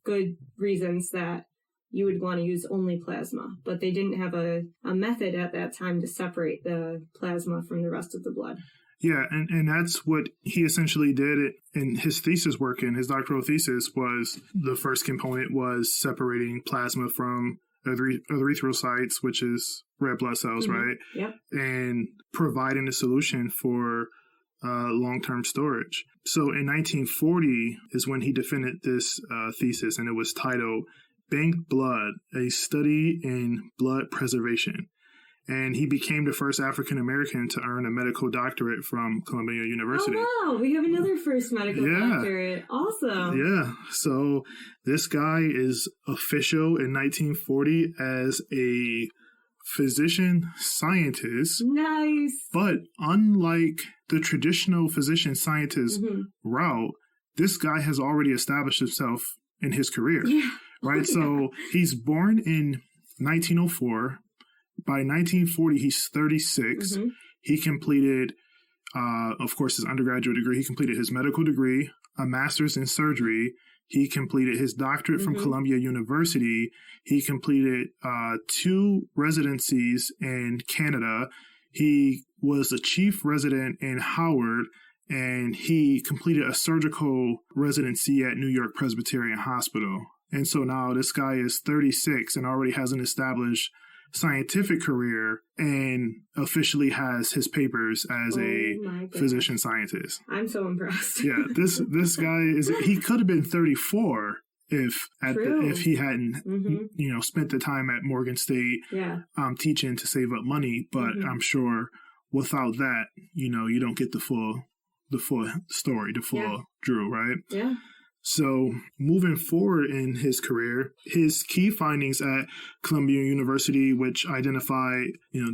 good reasons that you would want to use only plasma, but they didn't have a method at that time to separate the plasma from the rest of the blood. Yeah, and that's what he essentially did in his thesis work. In his doctoral thesis, was the first component was separating plasma from erythrocytes, which is red blood cells, right? Yep. And providing a solution for long-term storage. So in 1940 is when he defended this thesis, and it was titled "Bank Blood, a Study in Blood Preservation." And he became the first African-American to earn a medical doctorate from Columbia University. Oh, wow. We have another first medical doctorate. Awesome. Yeah. So this guy is official in 1940 as a physician scientist. Nice. But unlike the traditional physician scientist route, this guy has already established himself in his career. Yeah. Right? So he's born in 1904. By 1940, he's 36. He completed, of course, his undergraduate degree. He completed his medical degree, a master's in surgery. He completed his doctorate from Columbia University. He completed 2 residencies in Canada. He was a chief resident in Howard, and he completed a surgical residency at New York Presbyterian Hospital. And so now this guy is 36 and already has an established scientific career and officially has his papers as a physician scientist. I'm so impressed. Yeah, this guy he could have been 34 if he hadn't spent the time at Morgan State teaching to save up money, but I'm sure without that, you don't get the full story, the full Drew, right? Yeah. So moving forward in his career, his key findings at Columbia University, which identify,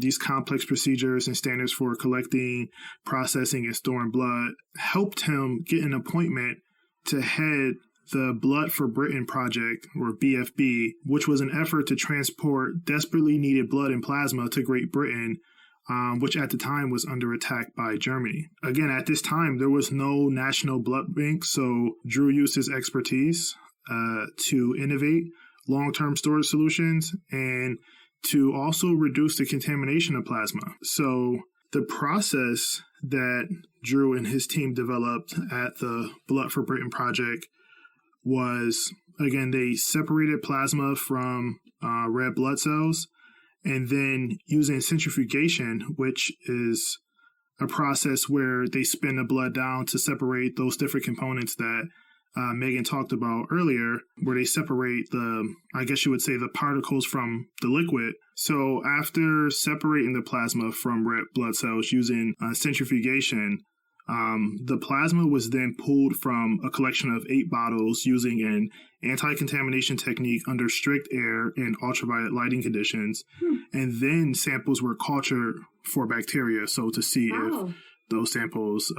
these complex procedures and standards for collecting, processing, and storing blood, helped him get an appointment to head the Blood for Britain Project, or BFB, which was an effort to transport desperately needed blood and plasma to Great Britain, which at the time was under attack by Germany. Again, at this time, there was no national blood bank, so Drew used his expertise to innovate long-term storage solutions and to also reduce the contamination of plasma. So the process that Drew and his team developed at the Blood for Britain Project was, again, they separated plasma from red blood cells, and then using centrifugation, which is a process where they spin the blood down to separate those different components that Megan talked about earlier, where they separate the particles from the liquid. So after separating the plasma from red blood cells using centrifugation, the plasma was then pulled from a collection of 8 bottles using an anti-contamination technique under strict air and ultraviolet lighting conditions. And then samples were cultured for bacteria, so to see if those samples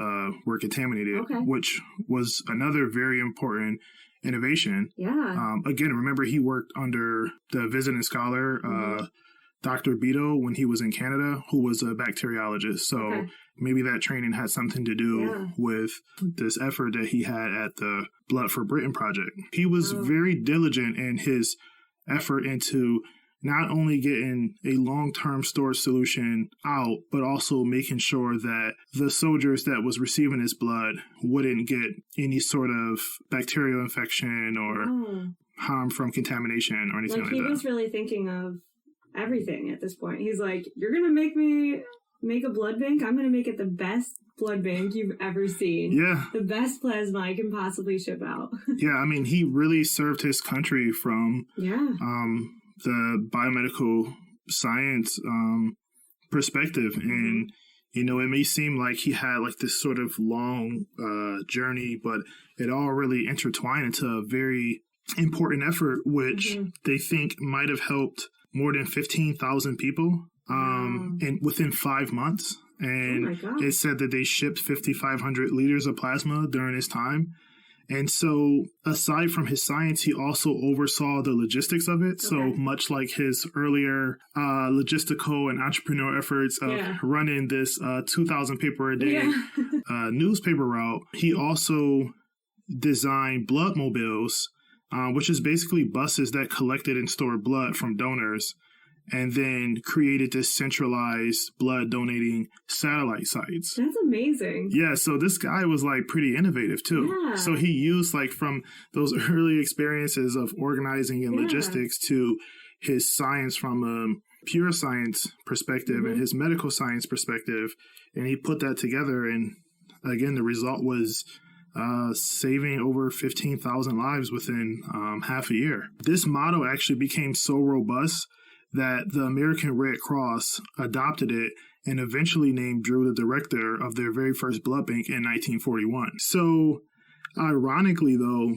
were contaminated, which was another very important innovation. Yeah. Again, remember he worked under the visiting scholar, Dr. Beto, when he was in Canada, who was a bacteriologist. So maybe that training had something to do with this effort that he had at the Blood for Britain Project. He was very diligent in his effort into not only getting a long-term storage solution out, but also making sure that the soldiers that was receiving his blood wouldn't get any sort of bacterial infection or harm from contamination or anything like that. He was really thinking of everything at this point. He's like, you're going to make me make a blood bank? I'm going to make it the best blood bank you've ever seen. Yeah. The best plasma I can possibly ship out. Yeah, I mean, he really served his country from the biomedical science perspective. And, it may seem like he had like this sort of long journey, but it all really intertwined into a very important effort, which they think might have helped more than 15,000 people and within 5 months. And it said that they shipped 5,500 liters of plasma during this time. And so aside from his science, he also oversaw the logistics of it. So much like his earlier logistical and entrepreneurial efforts of running this 2,000 paper a day newspaper route, he also designed blood mobiles, which is basically buses that collected and stored blood from donors, and then created this centralized blood donating satellite sites. That's amazing. Yeah, so this guy was like pretty innovative too. Yeah. So he used like from those early experiences of organizing and logistics to his science from a pure science perspective and his medical science perspective, and he put that together, and again, the result was saving over 15,000 lives within half a year. This model actually became so robust that the American Red Cross adopted it and eventually named Drew the director of their very first blood bank in 1941. So, ironically though,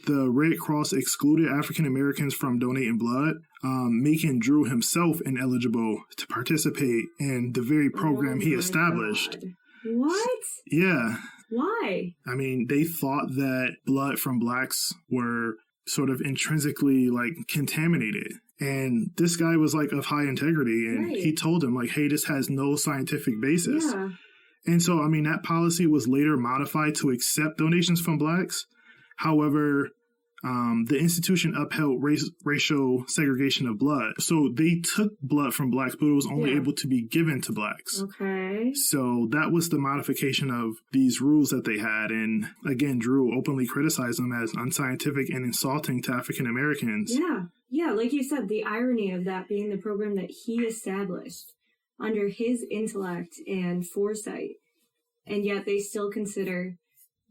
the Red Cross excluded African Americans from donating blood, making Drew himself ineligible to participate in the very program he established. God. What? Yeah. Why? I mean, they thought that blood from blacks were sort of intrinsically like contaminated. And this guy was like of high integrity, and he told him like, hey, this has no scientific basis. Yeah. And so, I mean, that policy was later modified to accept donations from blacks. However, the institution upheld racial segregation of blood. So they took blood from blacks, but it was only able to be given to blacks. Okay. So that was the modification of these rules that they had. And again, Drew openly criticized them as unscientific and insulting to African Americans. Yeah. Yeah, like you said, the irony of that being the program that he established under his intellect and foresight, and yet they still consider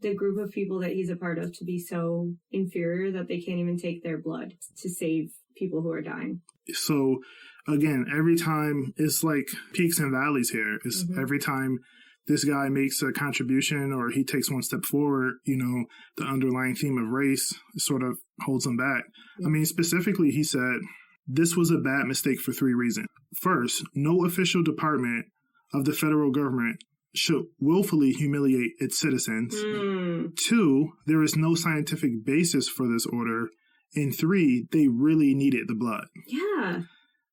the group of people that he's a part of to be so inferior that they can't even take their blood to save people who are dying. So, again, every time it's like peaks and valleys here. It's every time this guy makes a contribution or he takes one step forward, you know, the underlying theme of race sort of holds him back. I mean, specifically, he said, this was a bad mistake for 3 reasons. First, no official department of the federal government should willfully humiliate its citizens. 2, there is no scientific basis for this order. And 3, they really needed the blood. Yeah.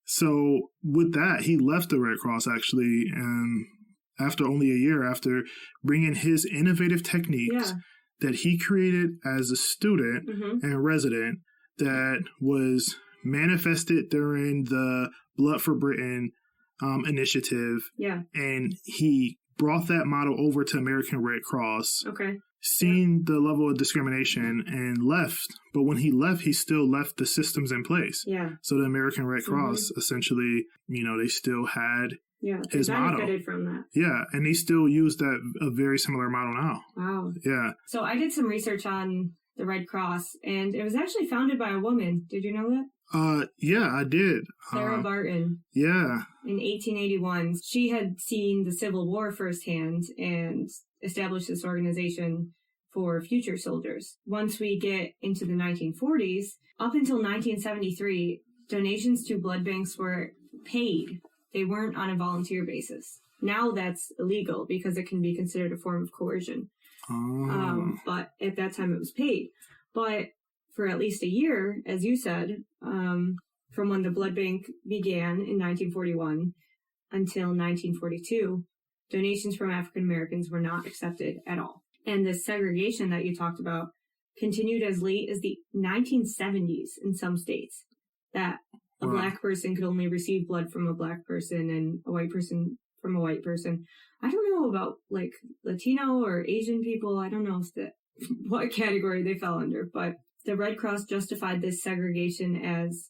So with that, he left the Red Cross actually, after only a year, after bringing his innovative techniques that he created as a student and resident that was manifested during the Blood for Britain initiative. Yeah. And he brought that model over to American Red Cross. Okay. Seen the level of discrimination and left. But when he left, he still left the systems in place. Yeah. So the American Red Cross essentially, you know, they still had his model. Benefited from that. Yeah, and they still use a very similar model now. Wow. Yeah. So I did some research on the Red Cross, and it was actually founded by a woman. Did you know that? Yeah, I did. Sarah Barton. Yeah. In 1881, she had seen the Civil War firsthand and established this organization for future soldiers. Once we get into the 1940s, up until 1973, donations to blood banks were paid. They weren't on a volunteer basis. Now that's illegal because it can be considered a form of coercion. But at that time it was paid. But for at least a year, as you said, from when the blood bank began in 1941 until 1942, donations from African Americans were not accepted at all. And the segregation that you talked about continued as late as the 1970s in some states, that a black person could only receive blood from a black person and a white person from a white person. I don't know about like Latino or Asian people. I don't know what category they fell under, but the Red Cross justified this segregation as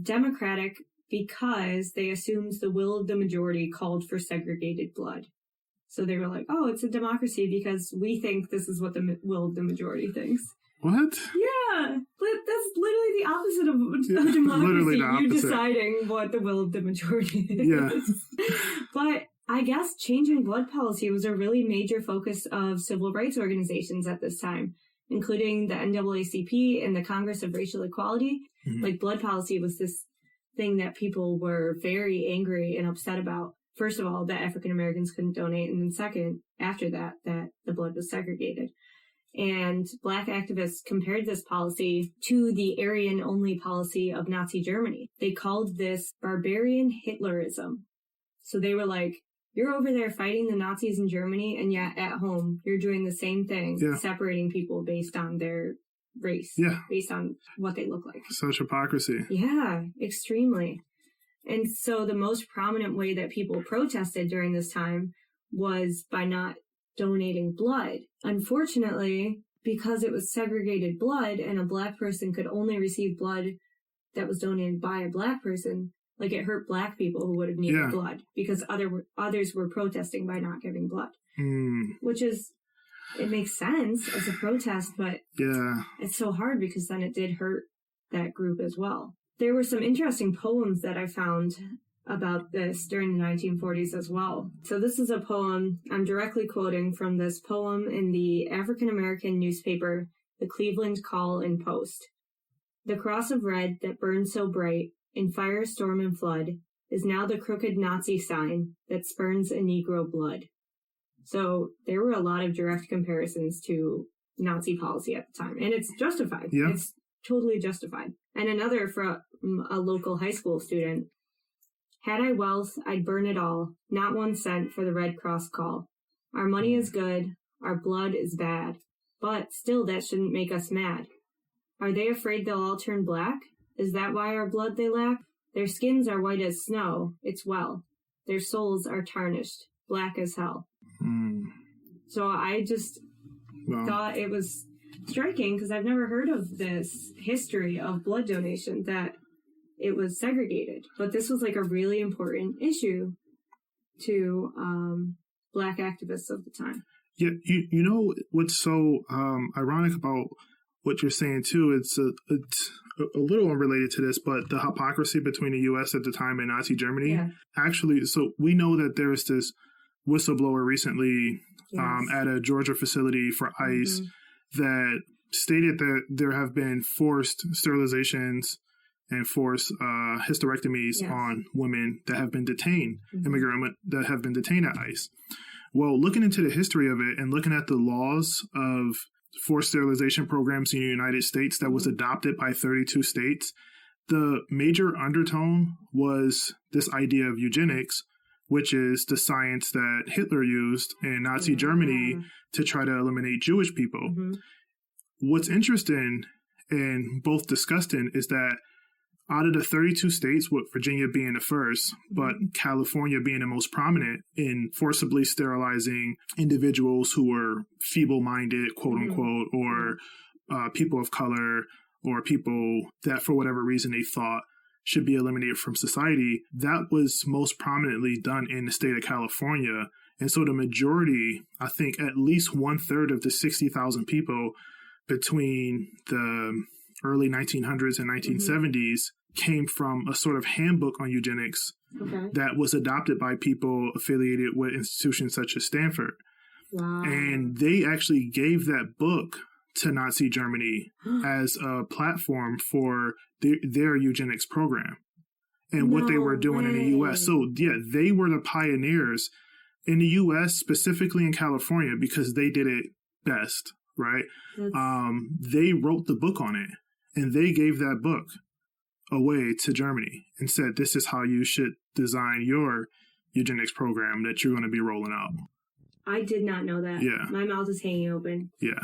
democratic because they assumed the will of the majority called for segregated blood. So they were like, oh, it's a democracy because we think this is what the will of the majority thinks. What? Yeah. That's literally the opposite of democracy. You deciding what the will of the majority is. Yeah. But I guess changing blood policy was a really major focus of civil rights organizations at this time, including the NAACP and the Congress of Racial Equality. Like, blood policy was this thing that people were very angry and upset about. First of all, that African Americans couldn't donate, and then second, after that the blood was segregated. And Black activists compared this policy to the Aryan-only policy of Nazi Germany. They called this barbarian Hitlerism. So they were like, you're over there fighting the Nazis in Germany, and yet at home, you're doing the same thing, separating people based on their race, based on what they look like. Such hypocrisy. Yeah, extremely. And so the most prominent way that people protested during this time was by not donating blood. Unfortunately, because it was segregated blood and a Black person could only receive blood that was donated by a Black person, like it hurt Black people who would have needed blood because others were protesting by not giving blood. Which is, it makes sense as a protest, but it's so hard because then it did hurt that group as well. There were some interesting poems that I found about this during the 1940s as well. So this is a poem, I'm directly quoting from this poem in the African-American newspaper, the Cleveland Call and Post. The cross of red that burned so bright in fire, storm, and flood is now the crooked Nazi sign that spurns a Negro blood. So there were a lot of direct comparisons to Nazi policy at the time, and it's justified. Yeah. It's totally justified. And another from a local high school student. Had I wealth, I'd burn it all, not 1 cent for the Red Cross call. Our money is good, our blood is bad, but still that shouldn't make us mad. Are they afraid they'll all turn black? Is that why our blood they lack? Their skins are white as snow, it's well. Their souls are tarnished, black as hell. So I just thought it was striking because I've never heard of this history of blood donation that it was segregated, but this was like a really important issue to Black activists of the time. Yeah, you know what's so ironic about what you're saying too? It's a little unrelated to this, but the hypocrisy between the U.S. at the time and Nazi Germany. Yeah. Actually, so we know that there's this whistleblower recently at a Georgia facility for ICE that stated that there have been forced sterilizations and forced hysterectomies on women that have been detained, immigrant women that have been detained at ICE. Well, looking into the history of it and looking at the laws of forced sterilization programs in the United States that was adopted by 32 states, the major undertone was this idea of eugenics, which is the science that Hitler used in Nazi Germany to try to eliminate Jewish people. What's interesting and both disgusting is that out of the 32 states, with Virginia being the first, but California being the most prominent in forcibly sterilizing individuals who were feeble-minded, quote-unquote, or people of color, or people that for whatever reason they thought should be eliminated from society, that was most prominently done in the state of California. And so the majority, I think at least 1/3 of the 60,000 people between the early 1900s and 1970s came from a sort of handbook on eugenics that was adopted by people affiliated with institutions such as Stanford. Wow. And they actually gave that book to Nazi Germany as a platform for their eugenics program and what they were doing in the U.S. So, yeah, they were the pioneers in the U.S., specifically in California, because they did it best, right? They wrote the book on it, and they gave that book away to Germany and said, this is how you should design your eugenics program that you're going to be rolling out. I did not know that. Yeah. My mouth is hanging open. Yeah.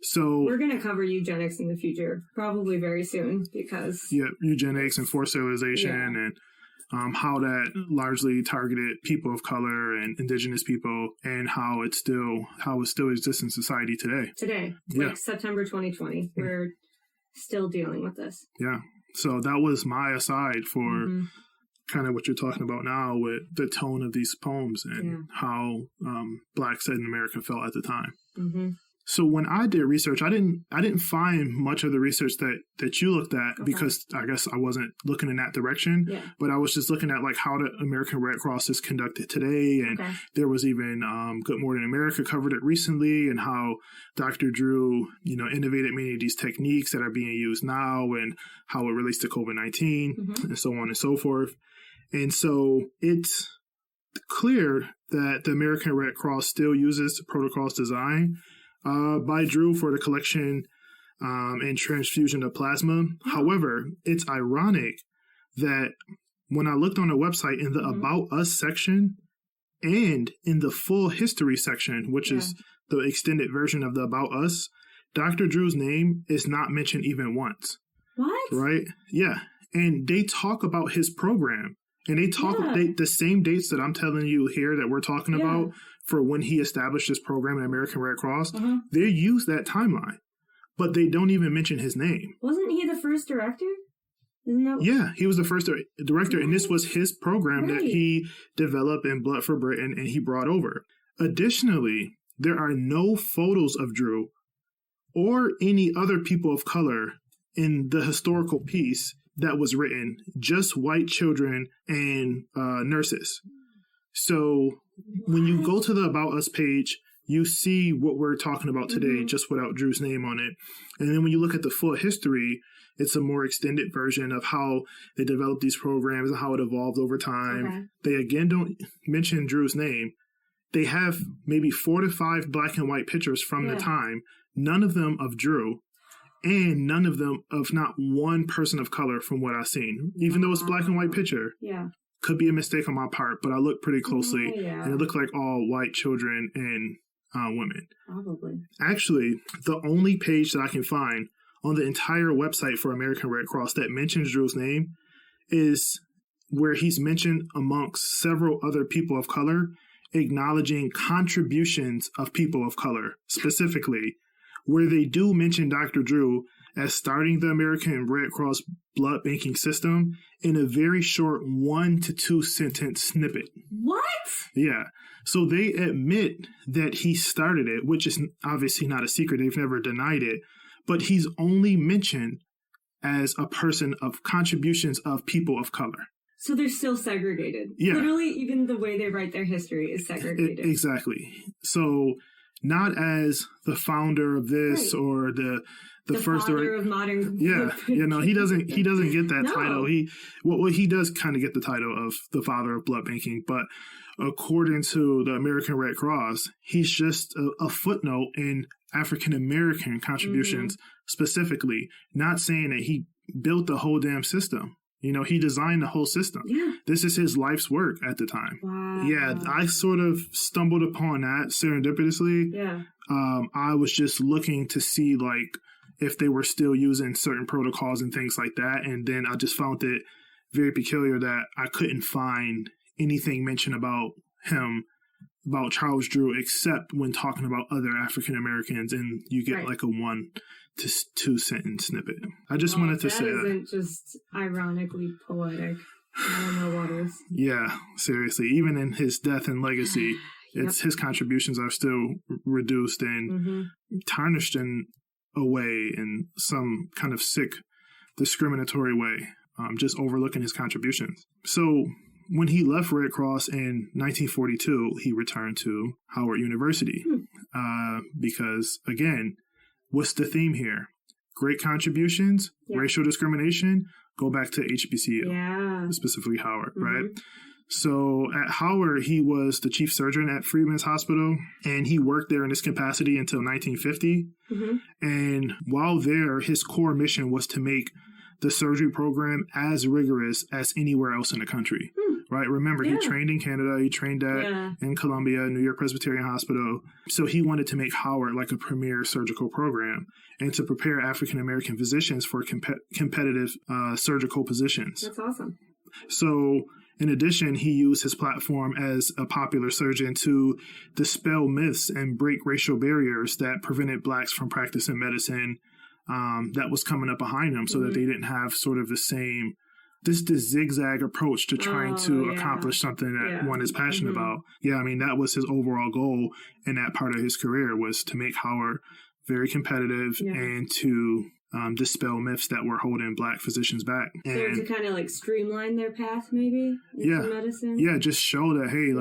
So we're going to cover eugenics in the future, probably very soon, because eugenics and forced sterilization and how that largely targeted people of color and indigenous people, and how it still exists in society today. Like September 2020, we're still dealing with this. Yeah. So that was my aside for kind of what you're talking about now with the tone of these poems and how Blacks in America felt at the time. So when I did research, I didn't find much of the research that you looked at because I guess I wasn't looking in that direction. Yeah. But I was just looking at like how the American Red Cross is conducted today, and there was even Good Morning America covered it recently, and how Dr. Drew innovated many of these techniques that are being used now, and how it relates to COVID-19 and so on and so forth. And so it's clear that the American Red Cross still uses protocols design by Drew for the collection and transfusion of plasma. However, it's ironic that when I looked on the website in the About Us section and in the full history section, which is the extended version of the About Us, Dr. Drew's name is not mentioned even once. What? Right? Yeah. And they talk about his program. And they talk the same dates that I'm telling you here that we're talking about for when he established this program in American Red Cross. They use that timeline, but they don't even mention his name. Wasn't he the first director? Isn't that... Yeah, he was the first director, and this was his program that he developed in Blood for Britain and he brought over. Additionally, there are no photos of Drew or any other people of color in the historical piece that was written, just white children and nurses. So when you go to the About Us page, you see what we're talking about today, just without Drew's name on it. And then when you look at the full history, it's a more extended version of how they developed these programs and how it evolved over time. They again don't mention Drew's name. They have maybe 4 to 5 black and white pictures from the time, none of them of Drew. And none of them of not one person of color from what I've seen. Even though it's black and white picture. Could be a mistake on my part, but I looked pretty closely. And it looked like all white children and women. Probably. Actually, the only page that I can find on the entire website for American Red Cross that mentions Drew's name is where he's mentioned amongst several other people of color, acknowledging contributions of people of color, specifically where they do mention Dr. Drew as starting the American Red Cross blood banking system in a very short 1 to 2 sentence snippet. What? Yeah. So they admit that he started it, which is obviously not a secret. They've never denied it. But he's only mentioned as a person of contributions of people of color. So they're still segregated. Yeah. Literally, even the way they write their history is segregated. Exactly. So not as the founder of this or the first father of modern. Yeah, he doesn't get that title. He does kind of get the title of the father of blood banking, but according to the American Red Cross, he's just a footnote in African American contributions specifically, not saying that he built the whole damn system. He designed the whole system. Yeah. This is his life's work at the time. Wow. Yeah, I sort of stumbled upon that serendipitously. Yeah. I was just looking to see, if they were still using certain protocols and things like that. And then I just found it very peculiar that I couldn't find anything mentioned about him, about Charles Drew, except when talking about other African Americans, and you get a 1 to 2 sentence snippet. I just wanted to say that. That isn't just ironically poetic. I don't know what is. Yeah, seriously. Even in his death and legacy, his contributions are still reduced and tarnished in a way, in some kind of sick, discriminatory way, just overlooking his contributions. So when he left Red Cross in 1942, he returned to Howard University because, again, what's the theme here? Great contributions, racial discrimination, go back to HBCU, specifically Howard, right? So at Howard, he was the chief surgeon at Freedman's Hospital, and he worked there in this capacity until 1950. And while there, his core mission was to make the surgery program as rigorous as anywhere else in the country. Right? Remember, he trained in Canada. He trained in Columbia, New York Presbyterian Hospital. So he wanted to make Howard like a premier surgical program and to prepare African-American physicians for competitive surgical positions. That's awesome. So in addition, he used his platform as a popular surgeon to dispel myths and break racial barriers that prevented blacks from practicing medicine that was coming up behind them, so that they didn't have sort of the same this zigzag approach to trying to accomplish something that one is passionate about. Yeah, I mean, that was his overall goal in that part of his career, was to make Howard very competitive and to dispel myths that were holding black physicians back. And so to kind of streamline their path maybe into medicine? Yeah, just show that, hey,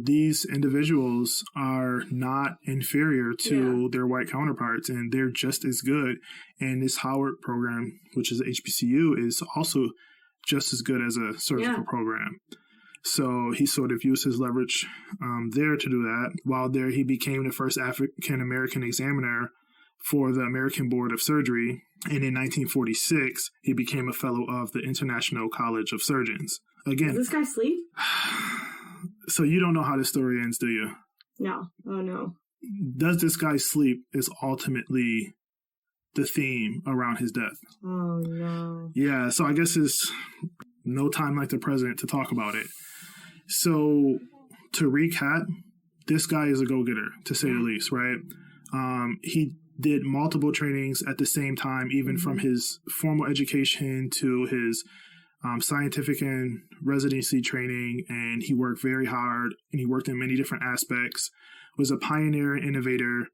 these individuals are not inferior to their white counterparts, and they're just as good. And this Howard program, which is HBCU, is also just as good as a surgical program. So he sort of used his leverage there to do that. While there, he became the first African-American examiner for the American Board of Surgery. And in 1946, he became a fellow of the International College of Surgeons. Again, does this guy sleep? So you don't know how this story ends, do you? No. Oh, no. Does this guy sleep is ultimately the theme around his death. Oh, no. Yeah, so I guess it's no time like the present to talk about it. So to recap, this guy is a go-getter, to say the least, right? He did multiple trainings at the same time, even from his formal education to his scientific and residency training, and he worked very hard, and he worked in many different aspects, was a pioneer and innovator,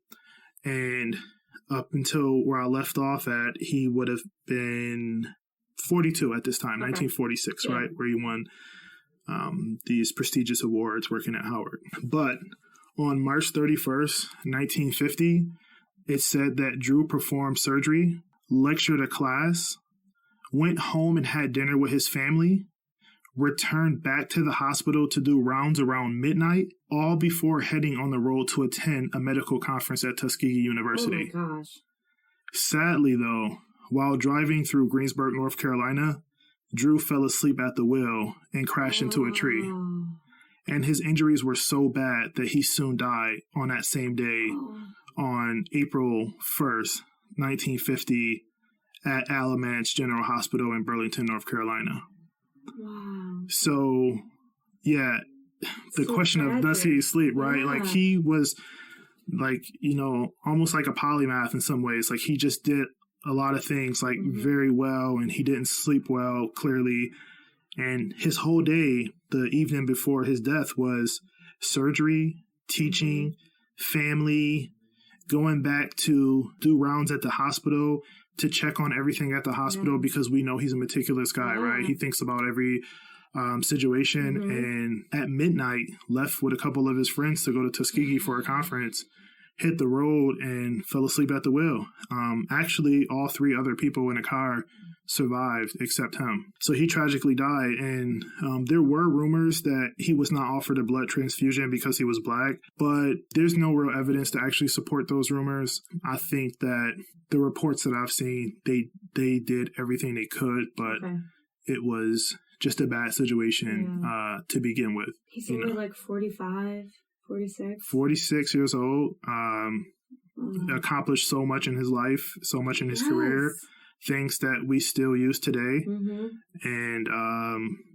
and up until where I left off at, he would have been 42 at this time, 1946, right, where he won these prestigious awards working at Howard. But on March 31st, 1950, it said that Drew performed surgery, lectured a class, went home and had dinner with his family, returned back to the hospital to do rounds around midnight, all before heading on the road to attend a medical conference at Tuskegee University. Oh my gosh. Sadly, though, while driving through Greensburg, North Carolina, Drew fell asleep at the wheel and crashed into a tree. And his injuries were so bad that he soon died on that same day, on April 1st, 1950, at Alamance General Hospital in Burlington, North Carolina. Wow. So, yeah, the So question tragic. of does he sleep, right? Yeah. Like, he was, like, you know, almost like a polymath in some ways. Like, he just did a lot of things, like, very well, and he didn't sleep well, clearly. And his whole day, the evening before his death, was surgery, teaching, family, going back to do rounds at the hospital, to check on everything at the hospital, because we know he's a meticulous guy, right? He thinks about every situation. And at midnight, left with a couple of his friends to go to Tuskegee for a conference, hit the road and fell asleep at the wheel. Actually, all three other people in the car survived except him. So he tragically died. And there were rumors that he was not offered a blood transfusion because he was black, but there's no real evidence to actually support those rumors. I think that the reports that I've seen, they did everything they could, but it was just a bad situation to begin with. He's only like 45, 46. 46 years old, accomplished so much in his life, so much in his career, things that we still use today. And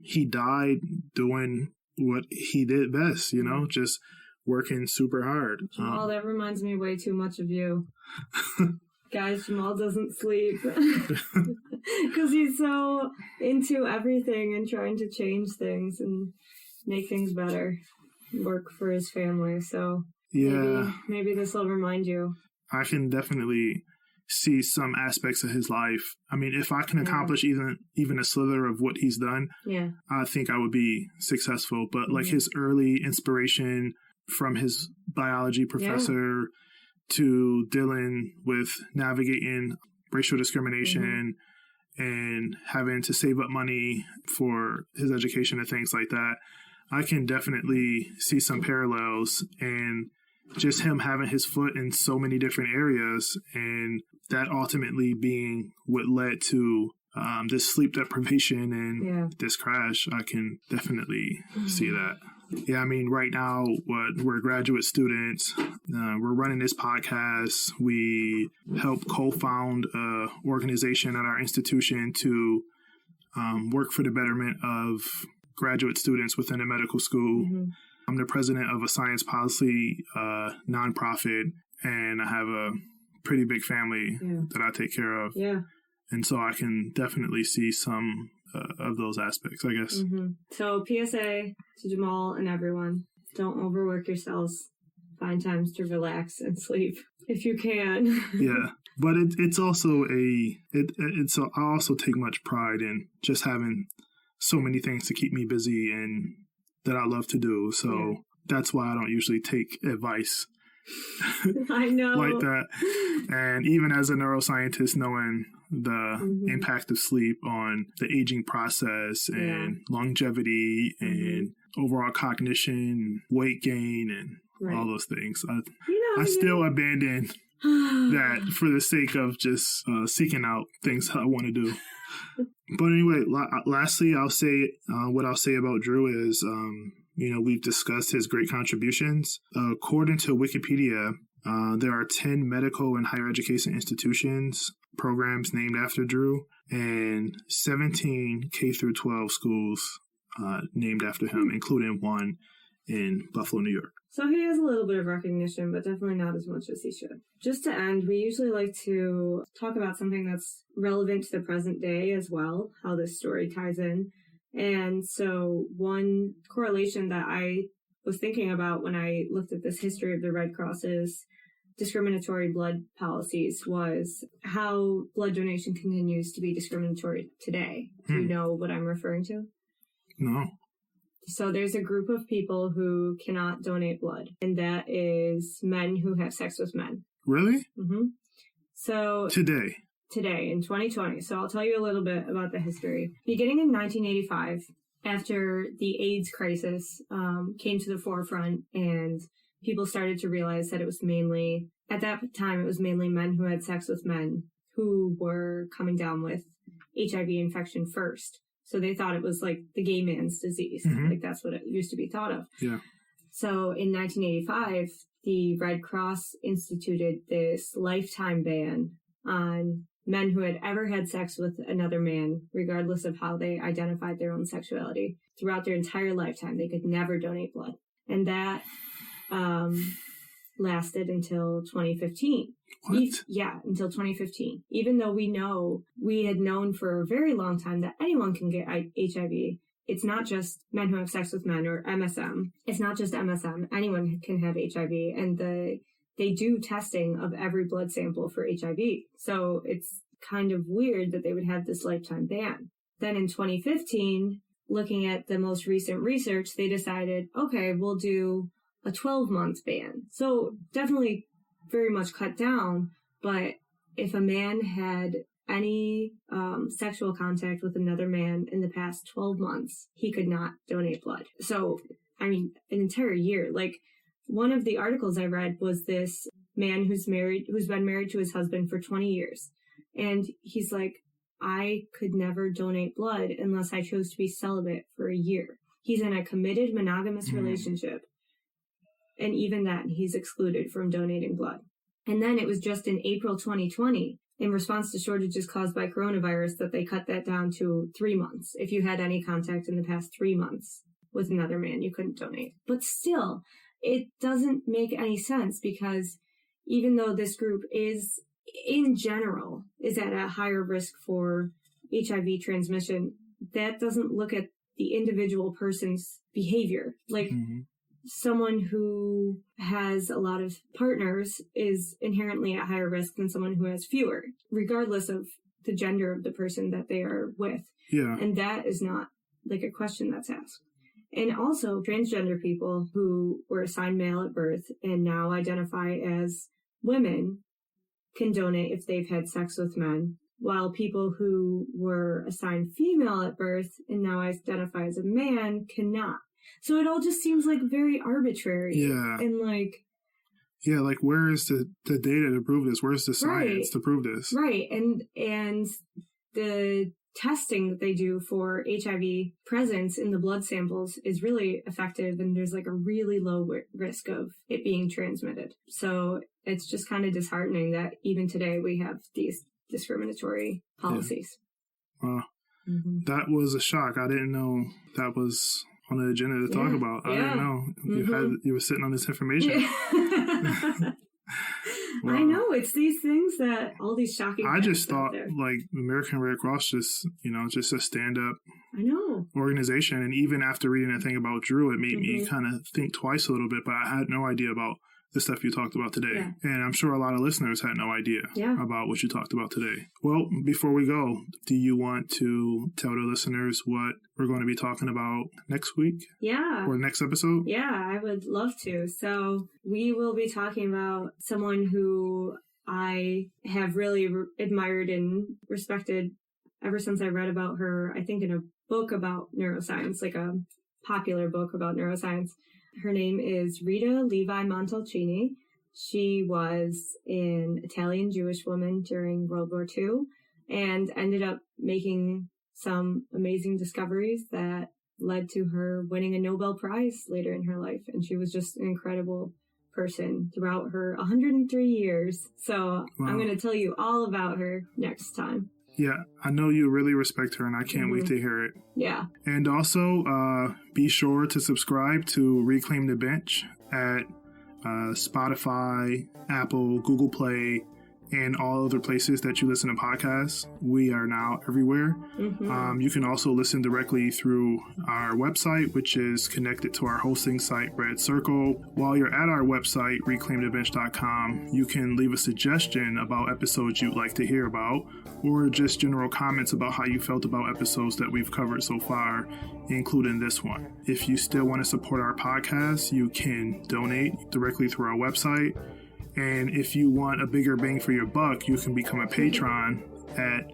he died doing what he did best, you know, just working super hard. Jamal, that reminds me way too much of you. Guys, Jamal doesn't sleep because he's so into everything and trying to change things and make things better, work for his family. So maybe this will remind you. I can definitely see some aspects of his life. I mean, if I can accomplish even a slither of what he's done, I think I would be successful. But like his early inspiration from his biology professor to dealing with navigating racial discrimination and having to save up money for his education and things like that, I can definitely see some parallels, and just him having his foot in so many different areas, and that ultimately being what led to this sleep deprivation and this crash. I can definitely see that. Yeah, I mean, right now, we're graduate students. We're running this podcast. We help co-found an organization at our institution to work for the betterment of graduate students within the medical school. I'm the president of a science policy nonprofit, and I have a pretty big family that I take care of. And so I can definitely see some of those aspects, I guess. So PSA to Jamal and everyone, don't overwork yourselves. Find times to relax and sleep if you can. But it's also I also take much pride in just having so many things to keep me busy and that I love to do. So that's why I don't usually take advice I know. like that. And even as a neuroscientist, knowing the impact of sleep on the aging process and longevity and overall cognition, weight gain, and all those things. I still abandon that for the sake of just seeking out things I want to do. But anyway, lastly, I'll say what I'll say about Drew is, we've discussed his great contributions. According to Wikipedia, there are 10 medical and higher education institutions, programs named after Drew, and 17 K through 12 schools named after him, including one in Buffalo, New York. So he has a little bit of recognition, but definitely not as much as he should. Just to end, we usually like to talk about something that's relevant to the present day as well, how this story ties in. And so one correlation that I was thinking about when I looked at this history of the Red Cross's discriminatory blood policies was how blood donation continues to be discriminatory today. Do you know what I'm referring to? No. So there's a group of people who cannot donate blood, and that is men who have sex with men. Really? Mm-hmm. So Today, in 2020. So I'll tell you a little bit about the history. Beginning in 1985, after the AIDS crisis came to the forefront and people started to realize that it was mainly, at that time, it was mainly men who had sex with men who were coming down with HIV infection first. So they thought it was like the gay man's disease. Like that's what it used to be thought of. Yeah. So in 1985, the Red Cross instituted this lifetime ban on men who had ever had sex with another man, regardless of how they identified their own sexuality. Throughout their entire lifetime, they could never donate blood. And that lasted until 2015. What? Until 2015. Even though we had known for a very long time that anyone can get HIV. It's not just men who have sex with men or MSM. It's not just MSM. Anyone can have HIV. And they do testing of every blood sample for HIV. So it's kind of weird that they would have this lifetime ban. Then in 2015, looking at the most recent research, they decided, okay, we'll do a 12-month ban. So definitely very much cut down, but if a man had any sexual contact with another man in the past 12 months, he could not donate blood. So, I mean, an entire year. Like, one of the articles I read was this man who's been married to his husband for 20 years. And he's like, I could never donate blood unless I chose to be celibate for a year. He's in a committed monogamous relationship. And even then, he's excluded from donating blood. And then it was just in April 2020, in response to shortages caused by coronavirus, that they cut that down to 3 months. If you had any contact in the past 3 months with another man, you couldn't donate. But still, it doesn't make any sense because even though this group is, in general, is at a higher risk for HIV transmission, that doesn't look at the individual person's behavior. Like, someone who has a lot of partners is inherently at higher risk than someone who has fewer, regardless of the gender of the person that they are with. Yeah. And that is not like a question that's asked. And also transgender people who were assigned male at birth and now identify as women can donate if they've had sex with men, while people who were assigned female at birth and now identify as a man cannot. So it all just seems like very arbitrary. Yeah. And like... Yeah, like where is the data to prove this? Where's the science to prove this? Right. And the testing that they do for HIV presence in the blood samples is really effective, and there's like a really low risk of it being transmitted. So it's just kind of disheartening that even today we have these discriminatory policies. Yeah. Wow. That was a shock. I didn't know that was on the agenda to talk about. I didn't know you were sitting on this information. Wow. I know, it's these things that all these shocking. I just thought like the American Red Cross just a stand-up organization, and even after reading that thing about Drew, it made me kind of think twice a little bit. But I had no idea about the stuff you talked about today. Yeah. And I'm sure a lot of listeners had no idea about what you talked about today. Well, before we go, do you want to tell the listeners what we're going to be talking about next week? Yeah. Or next episode? Yeah, I would love to. So we will be talking about someone who I have really admired and respected ever since I read about her, I think in a book about neuroscience, like a popular book about neuroscience. Her name is Rita Levi Montalcini. She was an Italian Jewish woman during World War II and ended up making some amazing discoveries that led to her winning a Nobel Prize later in her life. And she was just an incredible person throughout her 103 years. So wow. I'm going to tell you all about her next time. Yeah, I know you really respect her, and I can't wait to hear it. Yeah. And also, be sure to subscribe to Reclaim the Bench at Spotify, Apple, Google Play, and all other places that you listen to podcasts. We are now everywhere. You can also listen directly through our website, which is connected to our hosting site, Red Circle. While you're at our website, reclaimthebench.com, you can leave a suggestion about episodes you'd like to hear about, or just general comments about how you felt about episodes that we've covered so far, including this one. If you still want to support our podcast, you can donate directly through our website. And if you want a bigger bang for your buck, you can become a patron at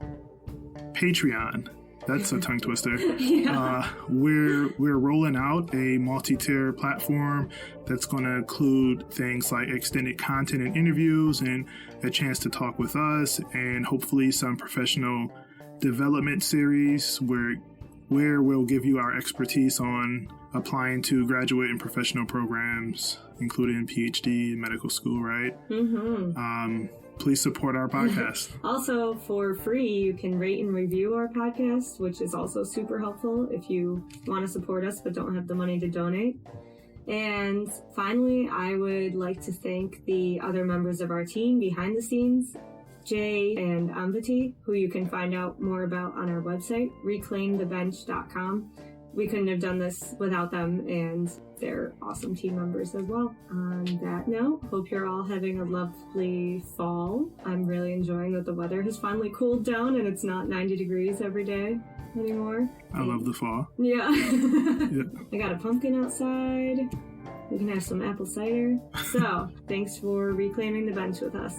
Patreon. That's a tongue twister. Yeah. We're rolling out a multi-tier platform that's going to include things like extended content and interviews and a chance to talk with us, and hopefully some professional development series where we'll give you our expertise on applying to graduate and professional programs, including PhD and medical school, right? Please support our podcast. Also, for free, you can rate and review our podcast, which is also super helpful if you want to support us but don't have the money to donate. And finally, I would like to thank the other members of our team behind the scenes, Jay and Amvati, who you can find out more about on our website, reclaimthebench.com. We couldn't have done this without them, and they're awesome team members as well. On that note, hope you're all having a lovely fall. I'm really enjoying that the weather has finally cooled down and it's not 90 degrees every day anymore. I love the fall. Yeah. Yeah. I got a pumpkin outside. We can have some apple cider. So, thanks for reclaiming the bench with us.